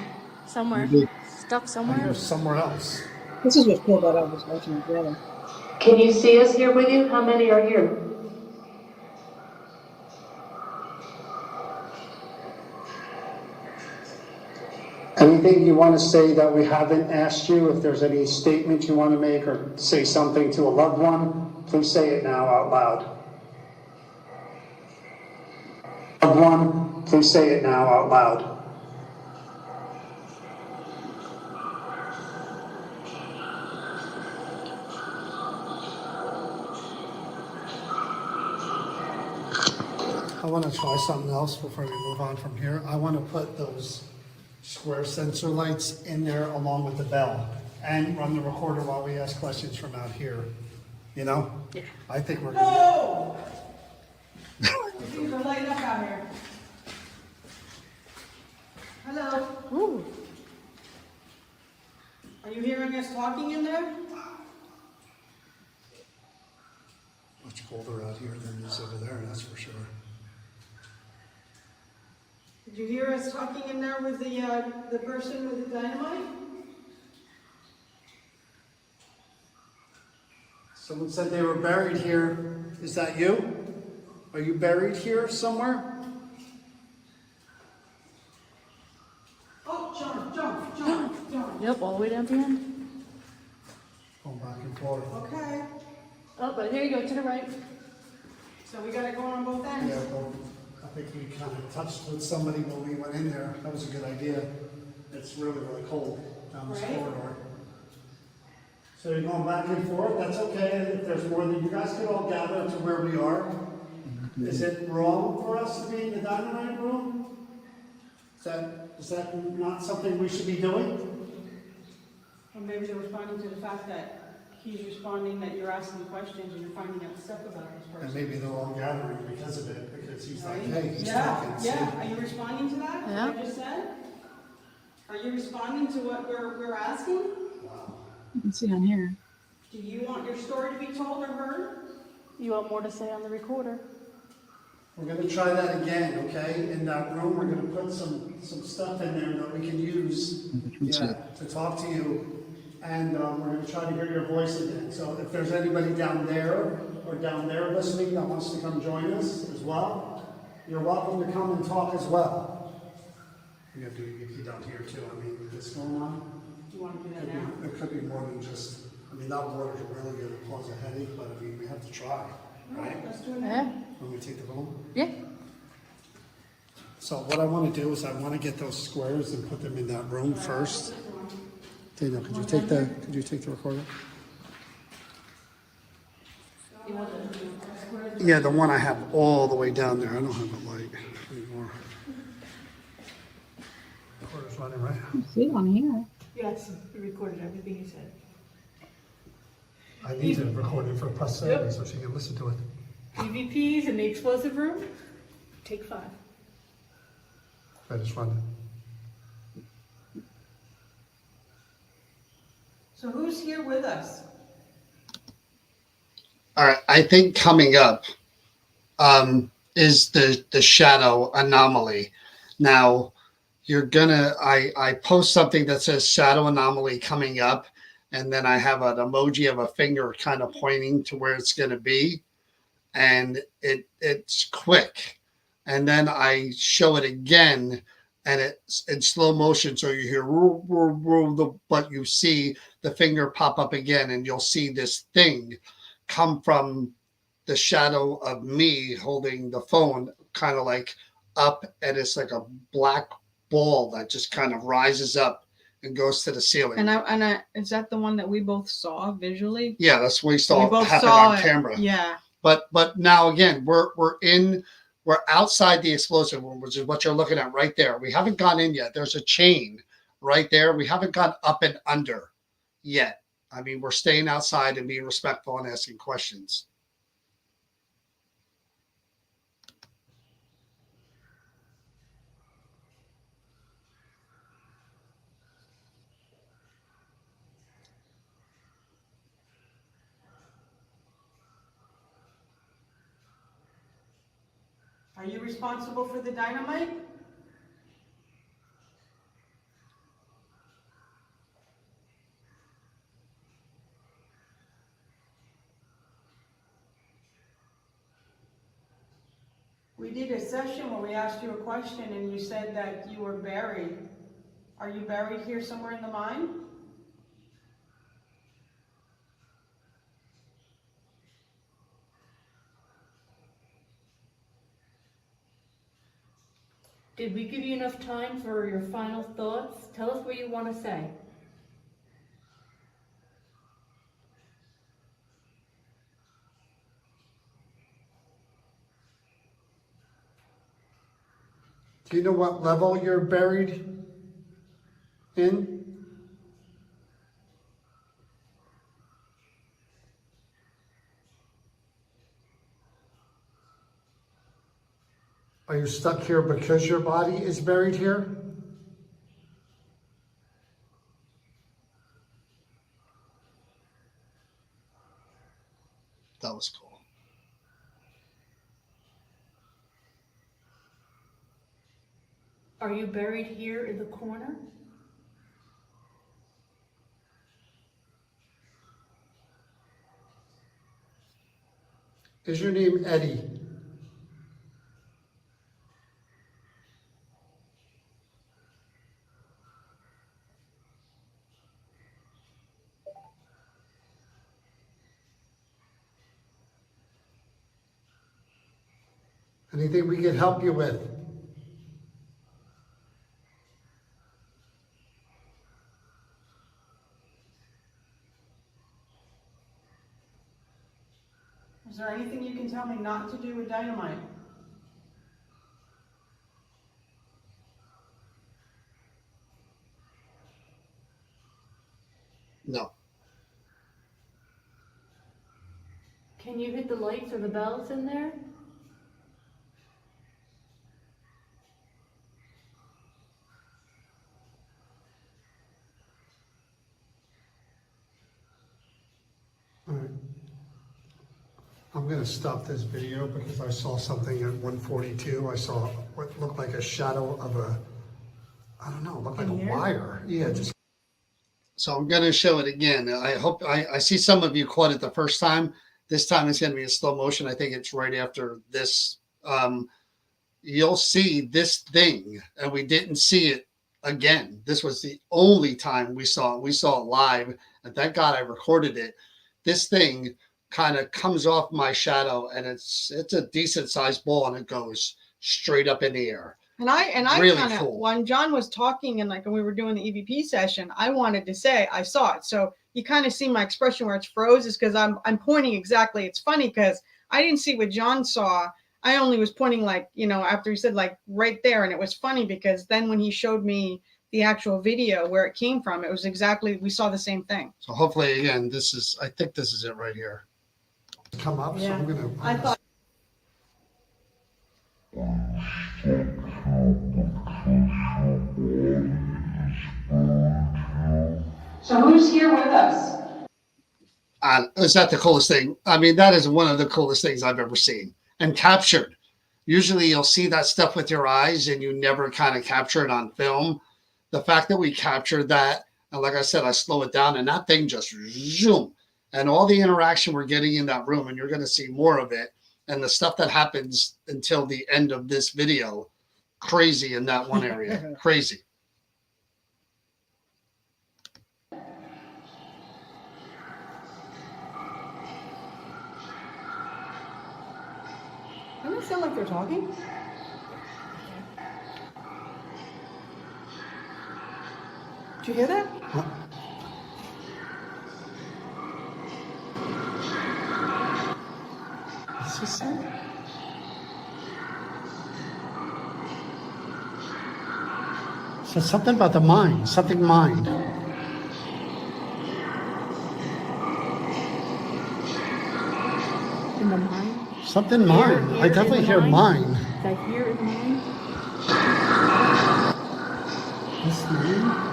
F: Somewhere. Stuck
D: I
F: somewhere.
D: hear somewhere else.
B: This is what's cool about all this watching together.
F: Can you see us here with you? How many are here?
D: Anything you want to say that we haven't asked you? If there's any statement you want to make or say something to a loved one, please say it now out loud. Loved one, please say it now out loud. I want to try something else before we move on from here. I want to put those square sensor lights in there along with the bell and run the recorder while we ask questions from out here. You know?
E: Yeah.
D: I think we're gonna
B: Things are lighting up out here. Hello.
E: Ooh.
B: Are you hearing us talking in there?
D: much colder out here than it is over there, that's for sure.
B: Did you hear us talking in there with the person with the dynamite?
D: Someone said they were buried here. Is that you? Are you buried here somewhere?
B: Oh, John.
F: Yep, all the way down to the end.
D: Going back and forth.
B: Okay,
F: Oh, but here you go, to the right.
B: so we got it going on both ends.
D: Yeah, well, I think we kind of touched with somebody when we went in there. That was a good idea. It's really, really cold down this
B: Right.
D: corridor. So you're going back and forth, that's okay. If there's more than, you guys could all gather to where we are. Is it wrong for us to be in the dynamite room? Is that not something we should be doing?
B: Or maybe they're responding to the fact that he's responding that you're asking questions and you're finding out stuff about this
D: And
B: person.
D: maybe they're all gathering because of it, because he's like,
B: Right?
D: hey, he's
B: Yeah,
D: talking. see?
B: yeah, are you responding to that,
F: Yeah.
B: what I just said? Are you responding to what we're asking?
D: Wow.
F: You can see on here.
B: Do you want your story to be told or heard?
F: You want more to say on the recorder?
D: We're gonna try that again, okay? In that room, we're gonna put some stuff in there that we can use, yeah, to talk to you. And we're gonna try to hear your voice again. So if there's anybody down there or down there listening that wants to come join us as well, you're welcome to come and talk as well. You have to get down here too. I mean, with this going on,
B: Do you want to do
D: it
B: that now?
D: could be more than just, I mean, that water's really gonna cause a headache, but I mean, we have to try, right?
B: Let's do it now.
F: Yeah.
D: When we take the room.
F: Yeah.
D: So what I want to do is I want to get those squares and put them in that room first. Daniel, could you take the recorder?
F: You want the squares?
D: Yeah, the one I have all the way down there. I don't have a light anymore. Recorder's running, right?
F: See on here.
C: Yes, you recorded everything you said.
D: I need to record it for posterity so she can listen to it.
C: EVPs in the explosive room, take 5.
D: I just run.
B: So who's here with us?
A: All right, I think coming up is the shadow anomaly. Now you're gonna I post something that says shadow anomaly coming up, and then I have an emoji of a finger kind of pointing to where it's gonna be, and it's quick, and then I show it again, and it's in slow motion, so you hear but you see the finger pop up again, and you'll see this thing come from the shadow of me holding the phone, kind of like up, and it's like a black ball that just kind of rises up and goes to the ceiling.
B: And I is that the one that we both saw visually?
A: Yeah, that's what we
B: We
A: saw
B: both
A: happen
B: saw
A: on
B: it.
A: camera.
B: Yeah.
A: But now again, we're outside the explosive room, which is what you're looking at right there. We haven't gone in yet. There's a chain right there. We haven't gone up and under yet. I mean, we're staying outside and being respectful and asking questions.
B: Are you responsible for the dynamite? We did a session where we asked you a question and you said that you were buried. Are you buried here somewhere in the mine?
F: Did we give you enough time for your final thoughts? Tell us what you want to say.
D: Do you know what level you're buried in? Are you stuck here because your body is buried here?
A: That was cool.
F: Are you buried here in the corner?
D: Is your name Eddie? Anything we can help you with?
B: Is there anything you can tell me not to do with dynamite?
A: No.
F: Can you hit the lights or the bells in there?
D: All right. I'm gonna stop this video because I saw something at 142. I saw what looked like a shadow of a, I don't know, it looked like a wire. Yeah, just.
A: So I'm going to show it again. I hope I see some of you caught it the first time. This time it's going to be in slow motion. I think it's right after this. You'll see this thing, and we didn't see it again. This was the only time we saw it. We saw it live, and thank God I recorded it. This thing kind of comes off my shadow, and it's a decent sized ball, and it goes straight up in the air.
B: And I
A: Really
B: kind of,
A: cool.
B: when John was talking and like when we were doing the EVP session, I wanted to say I saw it. So you kind of see my expression where it's froze is because I'm pointing exactly. It's funny because I didn't see what John saw. I only was pointing like, after he said like right there. And it was funny because then when he showed me the actual video where it came from, it was exactly, we saw the same thing.
A: So hopefully, again, I think this is it right here.
D: Come up, so I'm gonna.
B: I thought.
G: So who's here with us?
A: Is that the coolest thing? I mean, that is one of the coolest things I've ever seen and captured. Usually you'll see that stuff with your eyes and you never kind of capture it on film. The fact that we captured that, and like I said, I slow it down and that thing just zoom. And all the interaction we're getting in that room, and you're going to see more of it. And the stuff that happens until the end of this video, crazy in that one area, crazy.
B: Doesn't it sound like they're talking? Did you hear that?
D: What's this say? So something about the mind, something mind.
F: In the mind?
D: Something mind. I definitely hear mind.
F: Is that here in the mind?
D: This mind?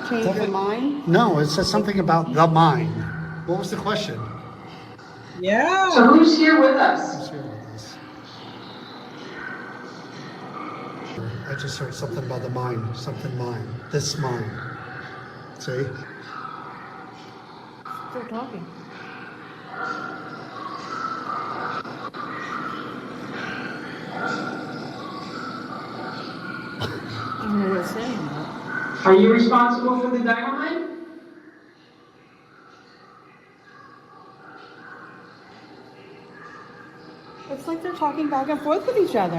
B: Change your mind?
D: No, it says something about the mind. What was the question?
B: Yeah.
G: So who's here with us?
D: Let's hear about this. I just heard something about the mind, something mind, this mind. See?
F: Still talking. I don't know what it's saying, but
G: Are you responsible for the dynamite?
B: It's like they're talking back and forth with each other.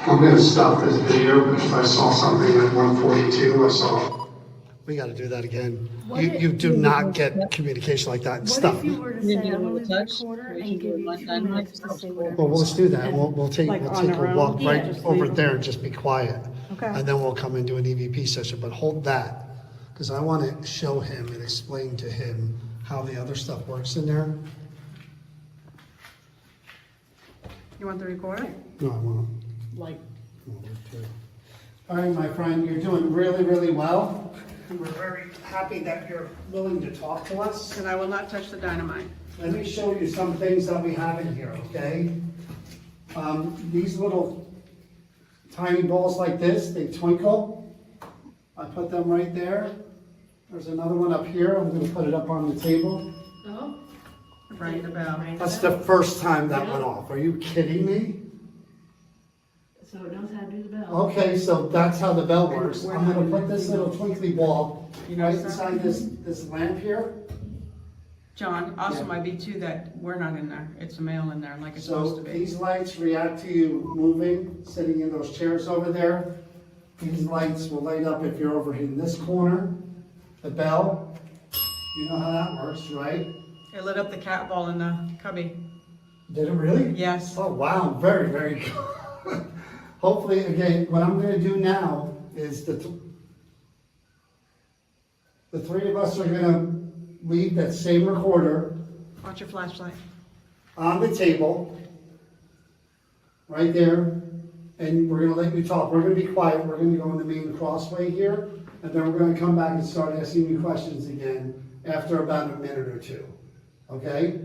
D: I'm gonna stop this video because I saw something at 142. I saw. We got to do that again. You do not get communication like that and
F: what
D: stuff.
F: if you were to
B: You
F: say,
B: do
F: I'm
B: a
F: gonna leave the
B: touch,
F: recorder
B: we
F: and
B: should
F: give
B: do
F: you
B: it
F: 2
B: one
F: minutes
B: time.
F: to say whatever?
D: Well, let's do that. We'll take
B: Like
D: a
B: on our own?
D: walk
F: Yeah,
D: right
F: just
D: over
F: leave
D: there
F: them.
D: and just be quiet.
B: Okay.
D: And then we'll come and do an EVP session, but hold that because I want to show him and explain to him how the other stuff works in there.
B: You want the recorder?
D: No, I want
B: Like,
D: to. All right, my friend, you're doing really, really well. and we're very happy that you're willing to talk to us.
E: And I will not touch the dynamite.
D: Let me show you some things that we have in here, okay? These little tiny balls like this, they twinkle. I put them right there. There's another one up here. I'm gonna put it up on the table.
F: Oh,
E: Ring the bell.
D: That's the first time that went off. Are you kidding me?
F: so it knows how to do the bell.
D: Okay, so that's how the bell works. I'm gonna put this little twinkly ball
E: You know
D: right
E: something?
D: inside this lamp here.
E: John, also
D: Yeah.
E: might be too that we're not in there. It's a male in there like it's supposed
D: So
E: to be.
D: these lights react to you moving, sitting in those chairs over there. These lights will light up if you're over in this corner. The bell, you know how that works, right?
E: It lit up the cat ball in the cubby.
D: Did it really?
E: Yes.
D: Oh, wow, very, very good. Hopefully, again, what I'm gonna do now is the three of us are gonna leave that same recorder
E: Watch your flashlight.
D: on the table, right there, and we're gonna let you talk. We're gonna be quiet, we're gonna go in the main crossway here, and then we're gonna come back and start asking you questions again after about a minute or two, okay?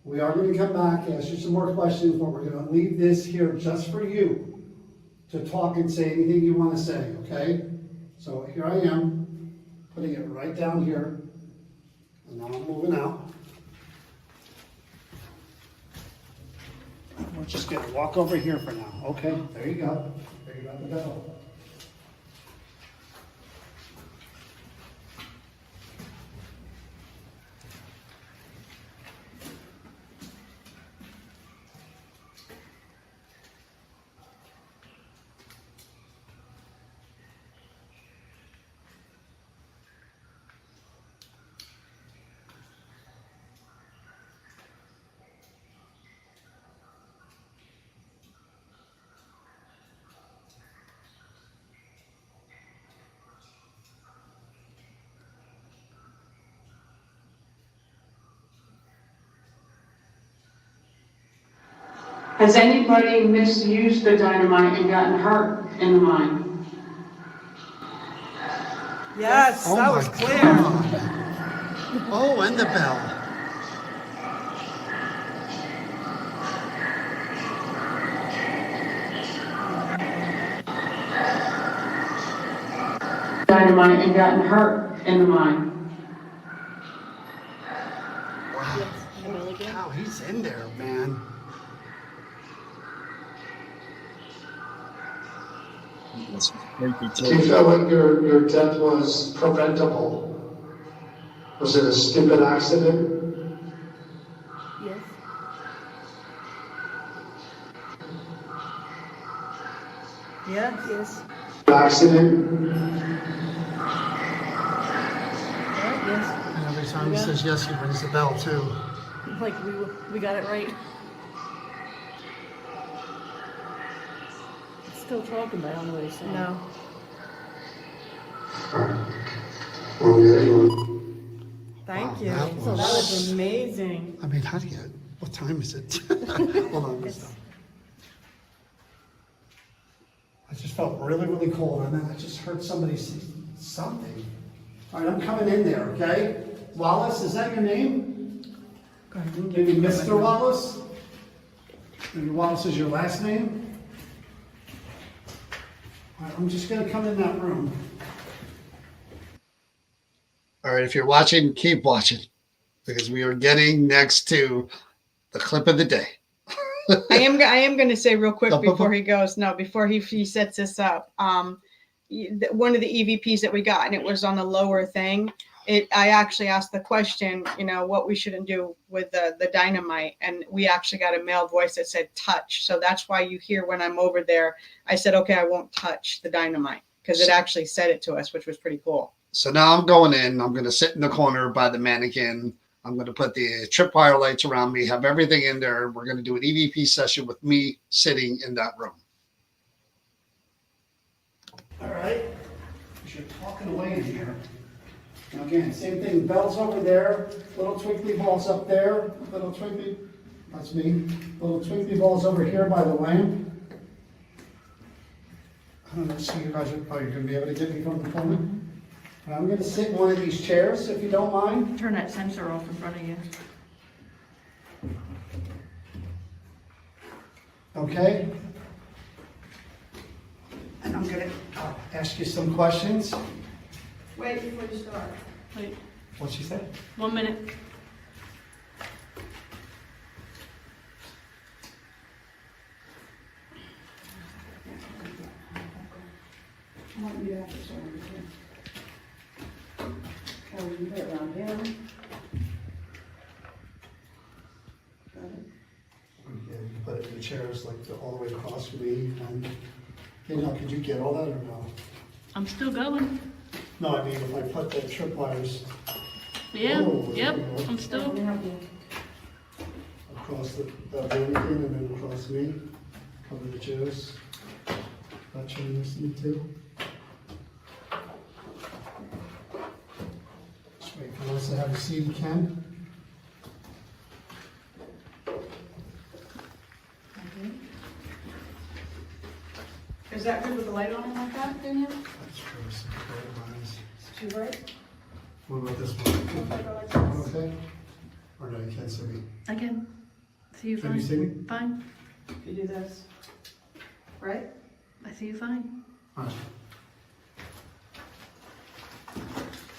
D: We are gonna come back, ask you some more questions, but we're gonna leave this here just for you to talk and say anything you wanna say, okay? So here I am, putting it right down here, and now I'm moving out. We're just gonna walk over here for now, okay? There you go. There you got the bell.
G: Has anybody misused the dynamite and gotten hurt in the mine?
E: Yes,
D: Oh
E: that
D: my
E: was clear.
D: God. Oh, and the bell.
G: Dynamite and gotten hurt in the mine.
D: Wow, he's in there, man.
H: That's creepy
D: Do you
H: too.
D: feel like your death was preventable? Was it a stupid accident?
F: Yes.
E: Yes.
F: Yes.
D: Accident?
F: Yes.
D: And every time he says yes, he rings the bell too.
F: Like we got it right. It's still talking, but I don't know what he's saying.
E: No. Thank
D: Wow,
E: you.
D: that
E: That
D: was-
E: was amazing.
D: I mean, how do you, what time is it? Hold on, let's stop. I just felt really, really cold, and then I just heard somebody say something. All right, I'm coming in there, okay? Wallace, is that your name?
E: Go ahead. you can
D: Maybe
E: give me
D: Mr. Wallace? Maybe Wallace is your last name? All right, I'm just gonna come in that room. All right, if you're watching, keep watching, because we are getting next to the clip of the day.
B: I am going to say real quick
D: No, but-
B: before he goes. No, before he sets this up. One of the EVPs that we got, and it was on the lower thing. I actually asked the question, what we shouldn't do with the dynamite, and we actually got a male voice that said touch. So that's why you hear when I'm over there, I said, okay, I won't touch the dynamite, because it actually said it to us, which was pretty cool.
A: So now I'm going in. I'm going to sit in the corner by the mannequin. I'm going to put the tripwire lights around me, have everything in there. We're going to do an EVP session with me sitting in that room. All right. Because you're talking away in here. Now again, same thing. Bells over there. Little twinkly balls up there. Little twinkly. That's me. Little twinkly balls over here by the lamp. I don't know. So you guys are. Oh, you're going to be able to get me from the corner?
D: I'm gonna sit in one of these chairs, if you don't mind.
F: Turn that sensor off in front of you.
D: Okay? And I'm gonna ask you some questions.
B: Wait before you start.
F: Wait,
D: What'd she say?
F: 1 minute.
D: Yeah, you put it in the chairs like all the way across from me, and, could you get all that or no?
F: I'm still going.
D: No, I mean, if I put the tripwires
F: Yeah,
D: Oh,
F: yep,
D: there you go.
F: I'm still.
D: across the mannequin and then across me, cover the chairs. That chair next to me too. Just wait, if you want us to have a seat, you can.
B: Is that good with the light on like that, Danielle?
D: That's true, some bright lines.
B: Too bright?
D: What about this one? Okay? Or no, you can't see me.
F: I can see you
D: Can
F: fine.
D: you see me?
F: Fine.
B: If you do this, right?
F: I see you fine.
D: Alright.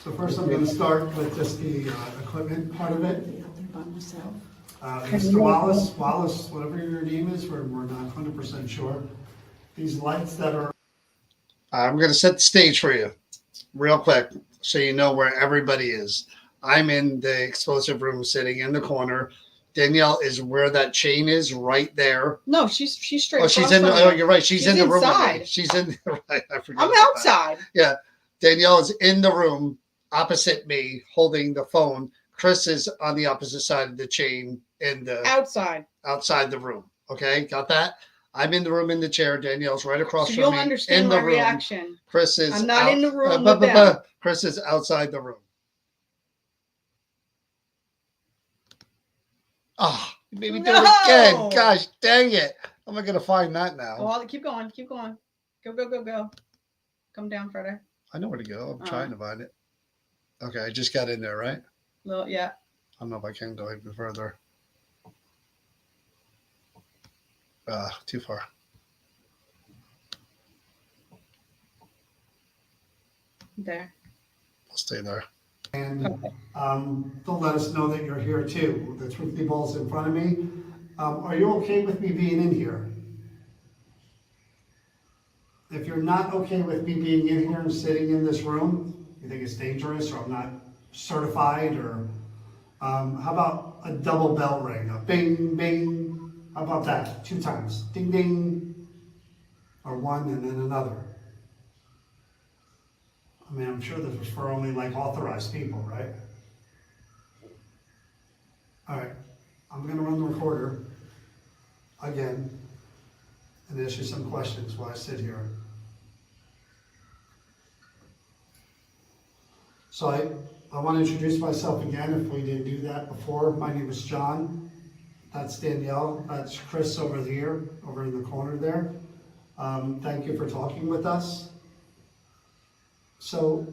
D: So first I'm gonna start with just the equipment part of it. Mr. Wallace, whatever your name is, we're not 100% sure. These lights that are
A: I'm going to set the stage for you real quick so you know where everybody is. I'm in the explosive room sitting in the corner. Danielle is where that chain is, right there.
B: No, she's straight.
A: Oh, she's
B: across
A: in the,
B: from
A: oh,
B: you.
A: you're right. She's in the room with me.
B: inside.
A: She's in the right. I forgot.
B: I'm
A: about that.
B: outside.
A: Yeah. Danielle is in the room opposite me holding the phone. Chris is on the opposite side of the chain in the
B: Outside.
A: outside the room. Okay, got that? I'm in the room in the chair. Danielle's right across
B: So
A: from
B: you'll
A: me
B: understand
A: in the
B: my
A: room.
B: reaction.
A: Chris is
B: I'm not in the room
A: bu-
B: with
A: bu-
B: them.
A: bu- Chris is outside the room. Oh, you made me do it again.
B: No!
A: Gosh, dang it. How am I going to find that now?
B: Oh, keep going. Keep going. Go, go, go, go. Come down further.
A: I know where to go. I'm
B: Oh.
A: trying to find it. Okay, I just got in there, right?
B: Little, yeah.
A: I don't know if I can go even further. Too far.
B: There.
A: I'll stay there.
D: and they'll let us know that you're here too. The twinkly ball's in front of me. Are you okay with me being in here? If you're not okay with me being in here and sitting in this room, you think it's dangerous or I'm not certified or how about a double bell ring, a bing, bing? How about that? 2 times, ding, ding, or 1 and then another. I mean, I'm sure this was for only like authorized people, right? All right, I'm gonna run the recorder again and ask you some questions while I sit here. So I want to introduce myself again if we didn't do that before. My name is John. That's Danielle. That's Chris over here, over in the corner there. Thank you for talking with us. So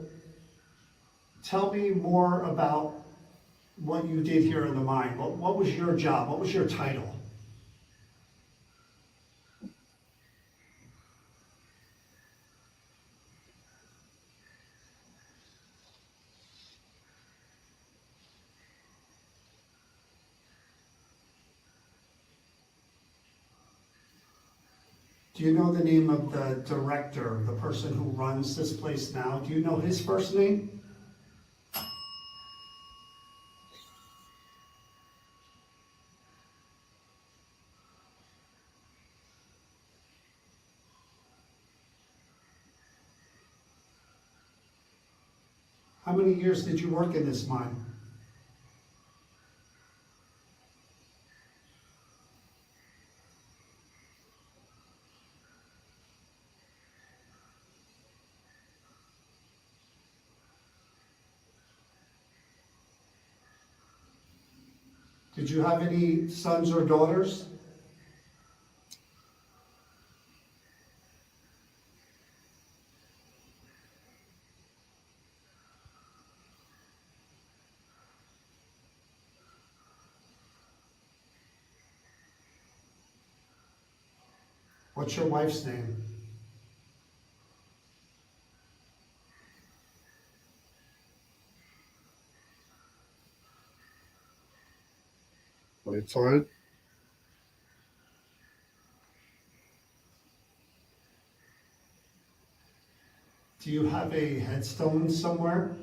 D: tell me more about what you did here in the mine. What was your job? What was your title? Do you know the name of the director, the person who runs this place now? Do you know his first name? How many years did you work in this mine? Did you have any sons or daughters? What's your wife's name?
A: Wait for it.
D: Do you have a headstone somewhere?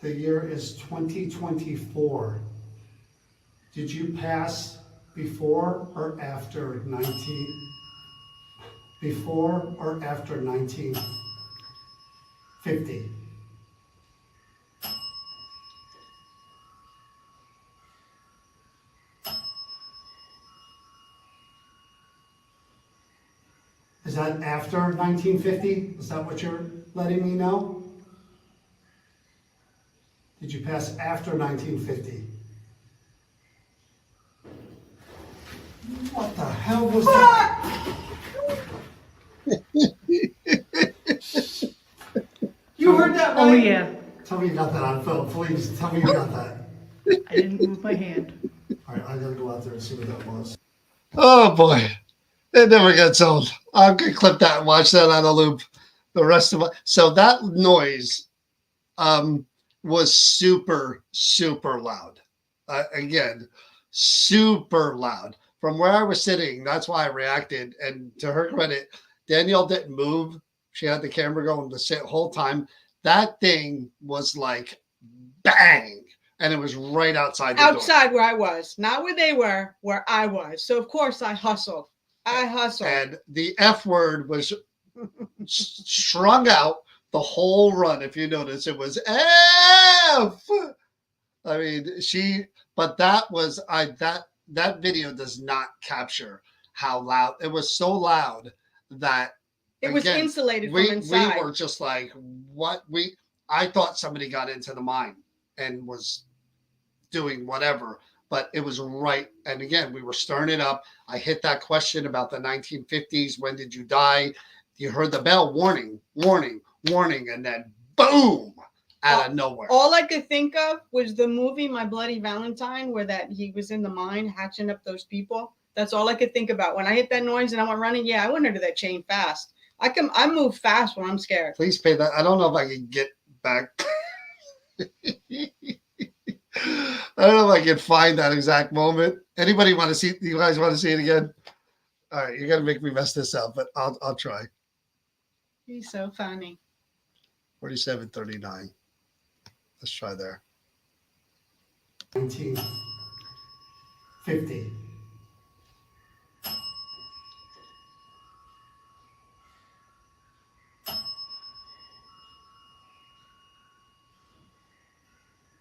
D: The year is 2024. Did you pass before or after 1950? Is that after 1950? Is that what you're letting me know? Did you pass after 1950? What the hell was that?
E: You heard that right?
F: Oh, yeah.
D: Tell me you got that on film, please. Tell me you got that.
F: I didn't move my hand.
D: All right, I gotta go out there and see what that was.
A: Oh boy, it never gets old. I'm gonna clip that and watch that on a loop. The rest of it. So that noise was super, super loud. Again, super loud. From where I was sitting, that's why I reacted. And to her credit, Danielle didn't move. She had the camera going the whole time. That thing was like bang. And it was right outside the door.
B: Outside where I was, not where they were, where I was. So of course I hustled.
A: And the F word was strung out the whole run. If you notice, it was F. I mean, but that was, that video does not capture how loud, it was so loud that
B: it was insulated from inside.
A: We were just like, I thought somebody got into the mine and was doing whatever, but it was right. And again, we were stirring it up. I hit that question about the 1950s. When did you die? You heard the bell, warning, warning, warning, and then boom, out of nowhere.
B: All I could think of was the movie My Bloody Valentine, where that he was in the mine hatching up those people. That's all I could think about. When I hit that noise and I went running, I went under that chain fast. I move fast when I'm scared.
A: Please pay that. I don't know if I can get back. I don't know if I can find that exact moment. Anybody want to see? You guys want to see it again? All right, you're gonna make me mess this up, but I'll try.
B: He's so funny.
A: 47:39. Let's try there.
D: 1950.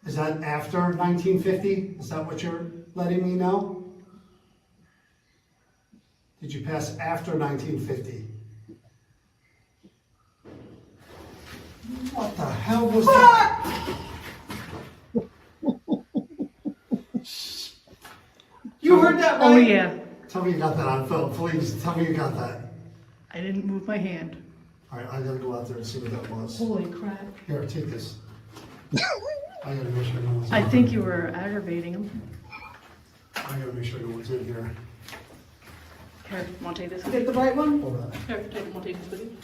D: Is that after 1950? Is that what you're letting me know? Did you pass after 1950? What the hell was that?
E: You heard that right?
F: Oh, yeah.
D: Tell me you got that on film, please. Tell me you got that.
F: I didn't move my hand.
D: All right, I gotta go out there and see what that was.
F: Holy crap.
D: Here, take this. I gotta make sure no one's
F: I
D: in.
F: think you were aggravating him.
D: I gotta make sure no one's in here.
F: Here, want to take this?
B: Get the right one?
D: Hold on.
F: Here, want to take this with you?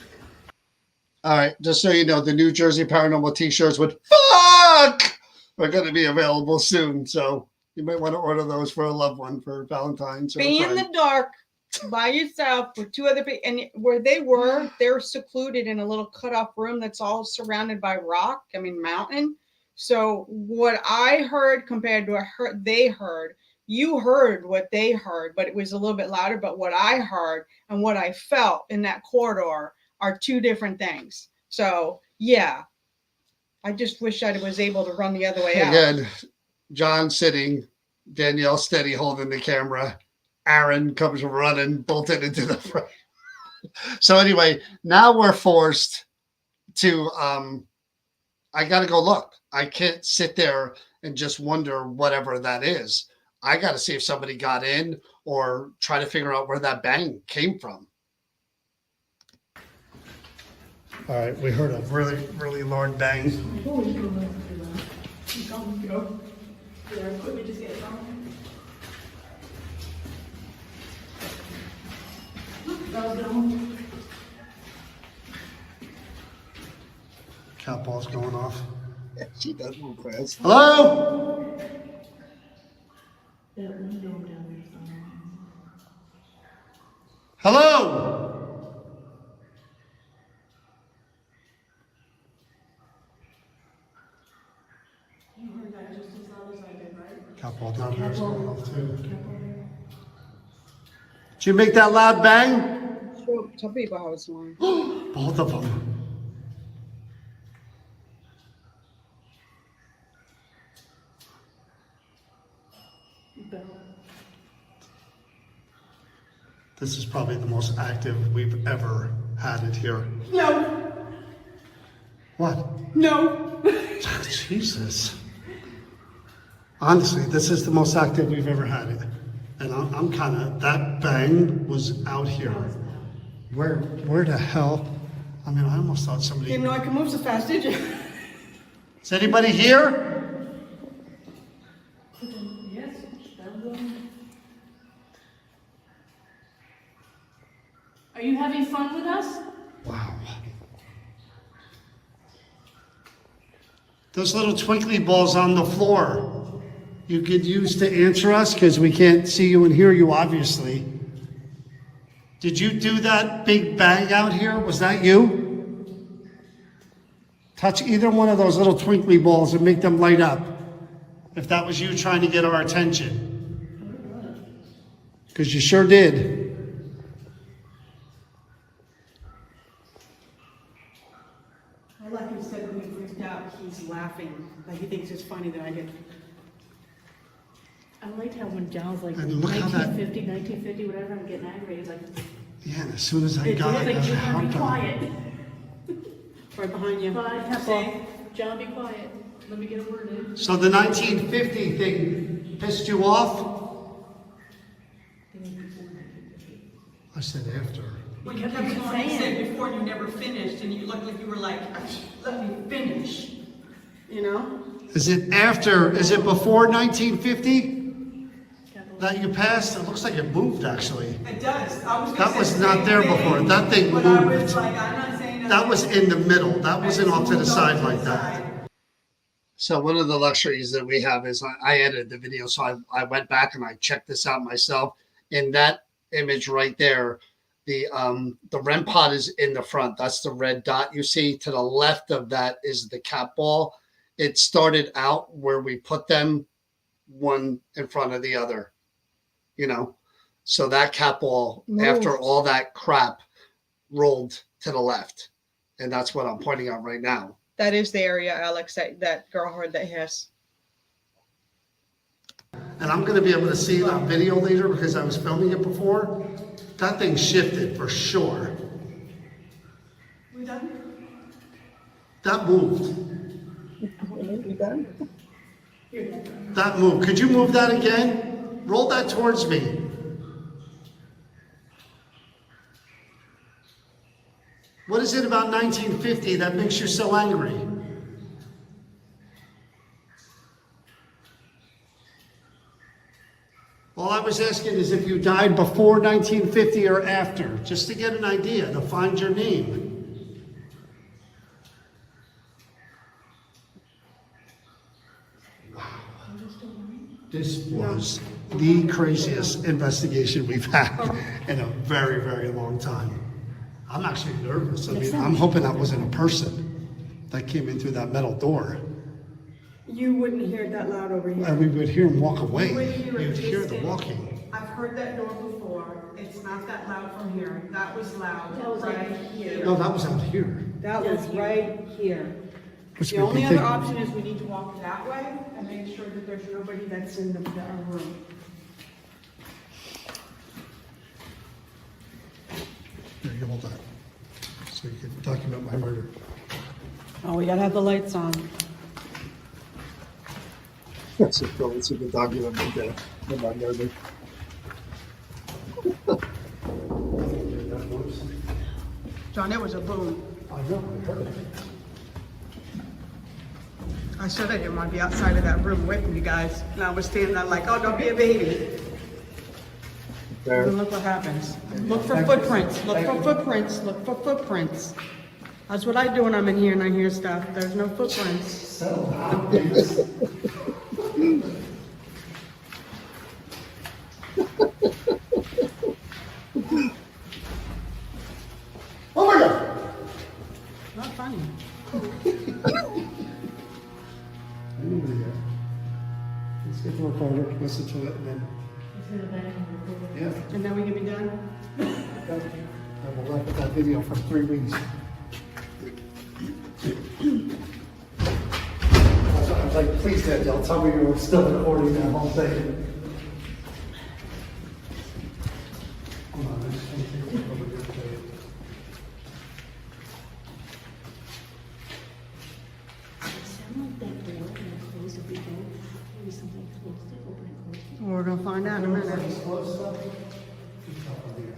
A: All right, just so you know, the New Jersey Paranormal T-shirts with "fuck" are going to be available soon. So you might want to order those for a loved one for Valentine's. Or
B: Be in the dark by yourself with two other people. And where they're secluded in a little cut-off room that's all surrounded by rock. I mean, mountain. So what I heard compared to what they heard, you heard what they heard, but it was a little bit louder. But what I heard and what I felt in that corridor are two different things. So yeah, I just wish I was able to run the other way out.
A: Again, John sitting, Danielle steady holding the camera. Aaron comes running, bolted into the front. So anyway, now we're forced to, I got to go look. I can't sit there and just wonder whatever that is. I got to see if somebody got in or try to figure out where that bang came from.
D: All right, we heard a really, really loud bang. Cat ball's going off.
A: She does move fast.
D: Hello? Hello?
C: You heard that just as loud as I did, right?
D: Cat ball down there's going off too. Did you make that loud bang?
B: Tell people how it's long.
D: Both of them. This is probably the most active we've ever had it here.
E: No,
D: What?
E: no.
D: Jesus. Honestly, this is the most active we've ever had it. And I'm kind of, that bang was out here. Where the hell? I mean, I almost thought somebody.
E: Didn't know I could move so fast, did you?
D: Is anybody here?
F: Yes, are you having fun with us?
D: Wow. Those little twinkly balls on the floor, you could use to answer us because we can't see you and hear you, obviously. Did you do that big bang out here? Was that you? Touch either one of those little twinkly balls and make them light up. If that was you trying to get our attention. Because you sure did.
E: I like you said when he freaked out, he's laughing. Like he thinks it's funny that I did.
F: I liked how when John's like
D: And look how that-
F: 1950, whatever, I'm getting angry. It's like,
D: Yeah, and as soon as I
F: it's
D: got
F: like,
D: it,
F: John,
D: I
F: be quiet.
E: Right behind you.
F: Fine, have
E: See?
F: fun. John, be quiet. Let me get a word in.
D: So the 1950 thing pissed you off? I said after.
E: Well, you kept saying before you never finished, and you looked like you were like, let me finish. You know?
D: Is it after, is it before 1950 that you passed? It looks like it moved, actually.
E: It does. I was
D: That was not there before. That thing
E: But I was
D: moved.
E: like, I'm not saying
D: That was in the middle. That wasn't off to the side like that.
A: So one of the luxuries that we have is I edited the video, so I went back and I checked this out myself. In that image right there, the REM pod is in the front. That's the red dot you see. To the left of that is the cat ball. It started out where we put them one in front of the other, you know. So that cat ball, after all that crap, rolled to the left. And that's what I'm pointing out right now.
B: That is the area, Alex, that girl heard that hiss.
D: And I'm going to be able to see it on video later because I was filming it before. That thing shifted for sure.
E: We done?
D: That moved. That moved. Could you move that again? Roll that towards me. What is it about 1950 that makes you so angry? All I was asking is if you died before 1950 or after, just to get an idea, to find your name. Wow. This was the craziest investigation we've had in a very, very long time. I'm actually nervous. I mean, I'm hoping that wasn't a person that came in through that metal door.
E: You wouldn't hear it that loud over here.
D: And we would hear him walk away.
E: You would hear it
D: You'd hear the
E: distant.
D: walking.
E: I've heard that door before. It's not that loud from here. That was loud
F: That was
E: right
F: like
E: here.
D: No, that was out here.
E: That was right here.
D: Which
E: The
D: made me
E: only other
D: think-
E: option is we need to walk that way and make sure that there's nobody that's in the room.
D: Here, you hold that. So you can document my murder.
E: Oh, we gotta have the lights on.
A: That's a cool. It's a good document right there. About murder.
E: John, it was a boom.
D: I know, I heard it.
E: I said I didn't want to be outside of that room waiting, you guys. And I was standing there like, oh, don't be a baby. And look what happens. Look for footprints, look for footprints, look for footprints. That's what I do when I'm in here and I hear stuff. There's no footprints.
D: Settle down, please. Oh my God!
E: Not funny.
D: Let's get the recorder, listen to it, and then, yeah.
E: And then we can be done?
D: I will wrap up that video for 3 weeks. I was like, please, Danielle, tell me you're still recording that whole thing. Hold on, I just want to take a look over here.
E: We're gonna find out in a minute.
D: This close stuff? Keep talking here.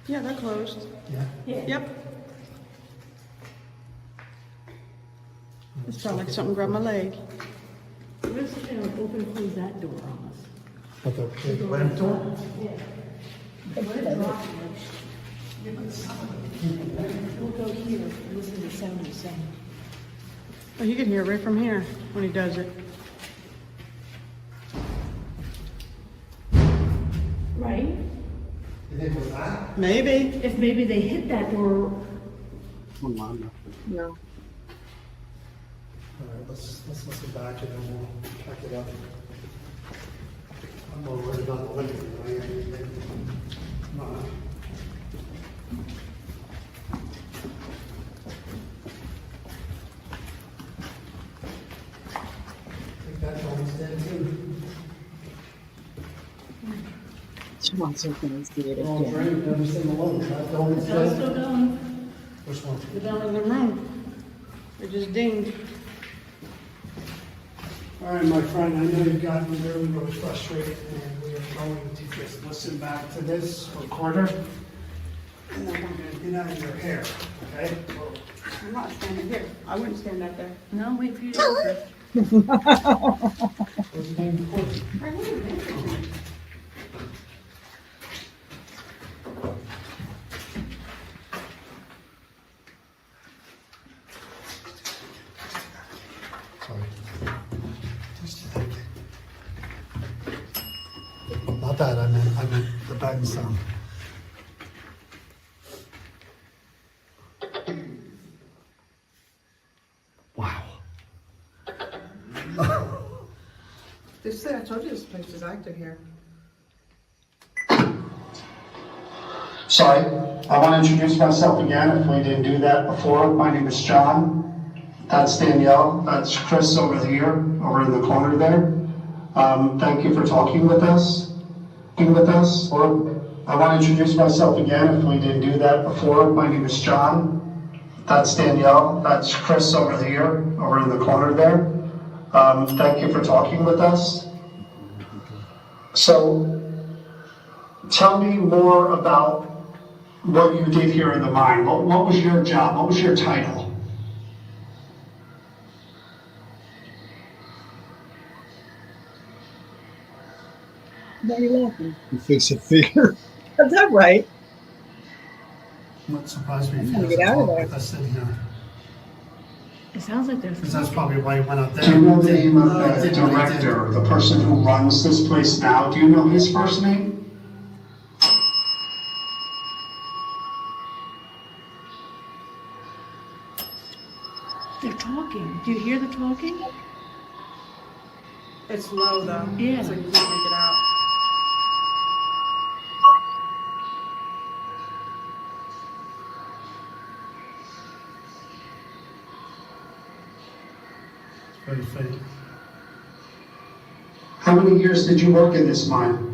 E: Yeah, they're closed.
D: Yeah?
E: Yep. It felt like something grabbed my leg.
F: We're just gonna open and close that door on us.
D: But the big lamp door?
F: We'll go here, listen to the sound of the sound.
E: Oh, you can hear it right from here when he does it.
F: Right?
D: You think it was that?
E: Maybe.
F: If maybe they hit that door,
A: Come on.
B: No.
D: All right, let's listen back and then we'll check it out. I'm more worried about the living room. I am. Come on. I think that one's dead too.
I: She wants her things to get it
D: Oh,
I: again.
D: great, never seen the one. That one's
F: it's also
D: dead.
F: going.
D: Which one?
E: They're down in the room. It just dinged.
D: All right, my friend, I know you've gotten really, really frustrated, and we are going to just listen back to this recorder, and then we're gonna get out of your hair, okay?
E: I'm not standing here. I wouldn't stand out there.
F: No, wait for you to open.
D: What's the name recording? Sorry. Just a second. Not that, I meant the bang sound. Wow.
E: This I told you this place is active here.
D: Sorry, I want to introduce myself again if we didn't do that before. My name is John. That's Danielle. That's Chris over here, over in the corner there. Thank you for talking with us. Or I want to introduce myself again if we didn't do that before. My name is John. That's Danielle. That's Chris over here, over in the corner there. Thank you for talking with us. So, tell me more about what you did here in the mine. What was your job? What was your title?
I: Why are you laughing?
A: You fix a figure.
I: Is that right?
D: What surprised me if
I: I'm
D: you
I: gonna
D: doesn't
I: get out of
D: talk
I: there.
D: with us in here.
F: It sounds like there's.
D: Because that's probably why you went out there.
A: Do you know the name of
D: I
A: the
D: didn't really
A: director, the person who runs this place now? Do you know his first name?
F: They're talking. Do you hear the talking?
E: It's low though.
F: Yeah.
E: So you can't make it out.
D: Very faint.
A: How many years did you work in this mine?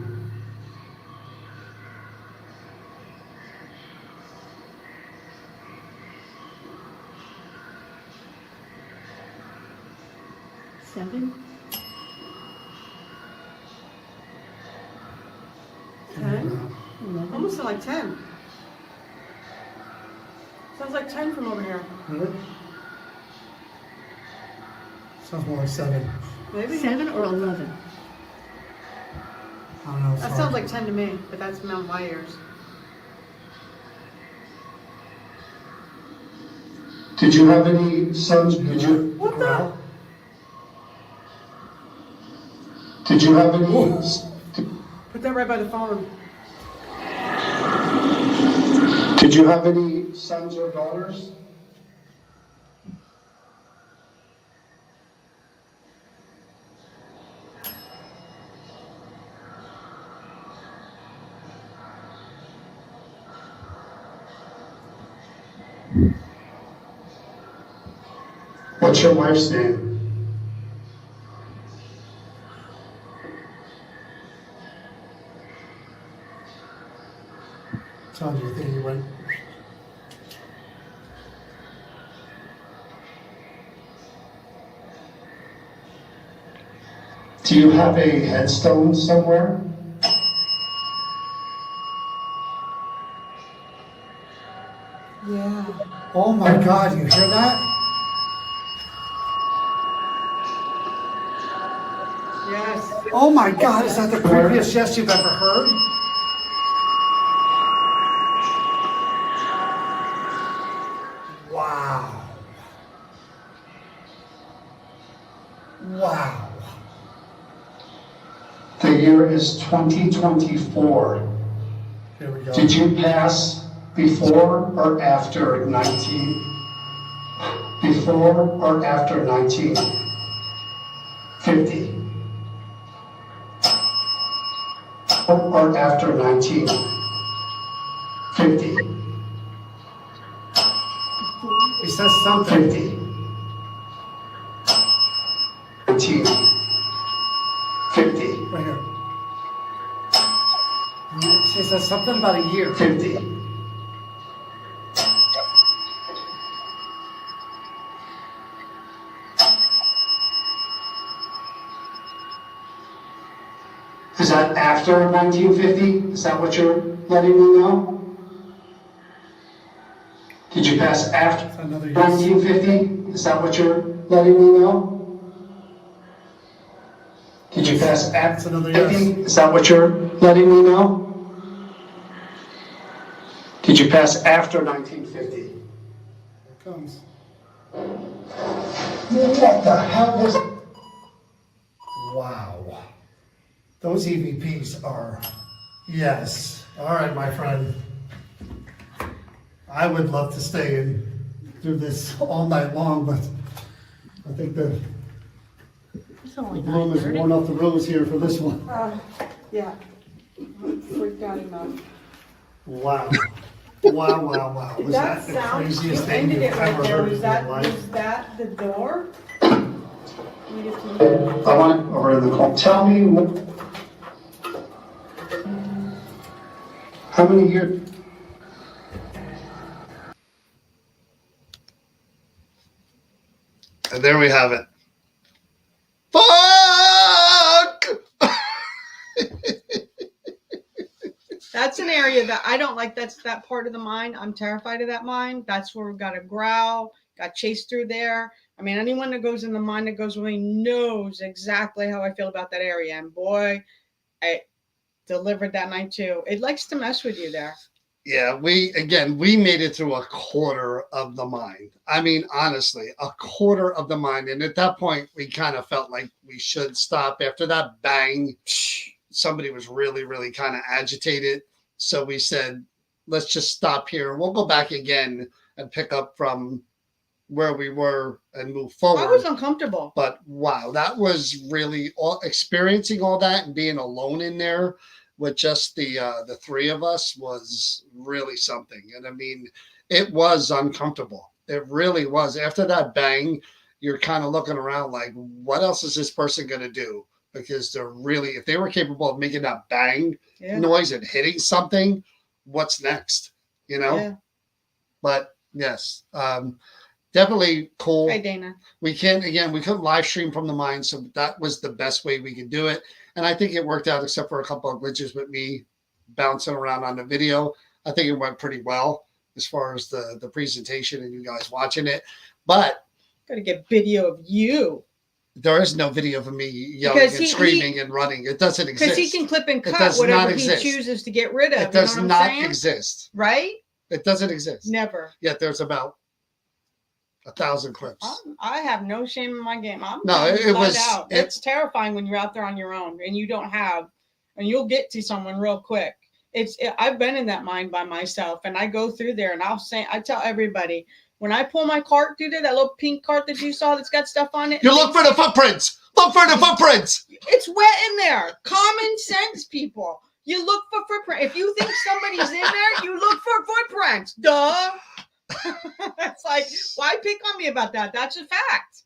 F: Seven?
E: 10? Almost like 10. Sounds like 10 from over here.
D: Really? Sounds more like 7.
E: Maybe.
F: 7 or 11?
D: I don't know.
E: That sounds like 10 to me, but that's my ears.
D: Did you have any sons? Did you?
E: What the?
D: Did you have any?
E: Put that right by the phone.
D: Did you have any sons or daughters? What's your wife's name? Sounds you think you went. Do you have a headstone somewhere?
E: Yeah.
D: Oh my God, you hear that?
E: Yes.
D: Oh my God, is that the creepiest yes you've ever heard? Wow. Wow. The year is 2024. Here we go. Did you pass before or after 19? Before or after 1950? Or after 1950? He says something. 50. 1950. Right here. She says something about a year. 50. Is that after 1950? Is that what you're letting me know? Did you pass after 1950? Is that what you're letting me know? Did you pass after 1950? Is that what you're letting me know? Did you pass after 1950? Here it comes. What the hell was... Wow. Those EVPs are... Yes. All right, my friend. I would love to stay and do this all night long, but I think the room is worn off the rose here for this one.
E: Yeah. I'm freaked out enough.
D: Wow. Wow, wow, wow. Was that the
E: sound, you
D: craziest thing
E: ended
D: you've
E: it right
D: ever
E: there.
D: heard in
E: Was
D: your
E: that
D: life?
E: the door?
D: I want it over in the corner. Tell me what... How many years...
A: And there we have it. Fuck!
B: That's an area that I don't like. That's that part of the mine. I'm terrified of that mine. That's where we got a growl, got chased through there. I mean, anyone that goes in the mine that goes with me knows exactly how I feel about that area. And boy, I delivered that night too. It likes to mess with you there.
A: Yeah, we made it through a quarter of the mine. I mean, honestly, a quarter of the mine. And at that point, we kind of felt like we should stop. After that bang, somebody was really, really kind of agitated. So we said, let's just stop here. We'll go back again and pick up from where we were and move forward.
B: I was uncomfortable.
A: But wow, that was really experiencing all that and being alone in there with just the three of us was really something. And I mean, it was uncomfortable. It really was. After that bang, you're kind of looking around like, what else is this person going to do? Because they're really, if they were capable of making that bang noise and hitting something, what's next? You know?
B: Yeah.
A: But yes, definitely cool.
B: Hi, Dana.
A: We couldn't live stream from the mine, so that was the best way we could do it. And I think it worked out, except for a couple of glitches with me bouncing around on the video. I think it went pretty well. as far as the presentation and you guys watching it. But
B: Gotta get video of you.
A: there is no video of me yelling
B: Because
A: and
B: he-
A: screaming and running. It doesn't
B: Because
A: exist.
B: he can clip and
A: It
B: cut
A: does
B: whatever
A: not
B: he
A: exist.
B: chooses to get rid of.
A: It does
B: you know what
A: not
B: I'm saying?
A: exist.
B: Right?
A: It doesn't exist.
B: Never.
A: Yet there's about 1,000 clips.
B: I have no shame in my game. I'm
A: No,
B: telling
A: it
B: you flat
A: was-
B: out.
A: it-
B: It's terrifying when you're out there on your own and you don't have, and you'll get to someone real quick. I've been in that mind by myself, and I go through there, and I tell everybody when I pull my cart through there, that little pink cart that you saw that's got stuff on it.
A: You look for the footprints. Look for the footprints.
B: It's wet in there. Common sense, people. You look for footprints. If you think somebody's in there, you look for footprints. Duh. It's like, why pick on me about that? That's a fact.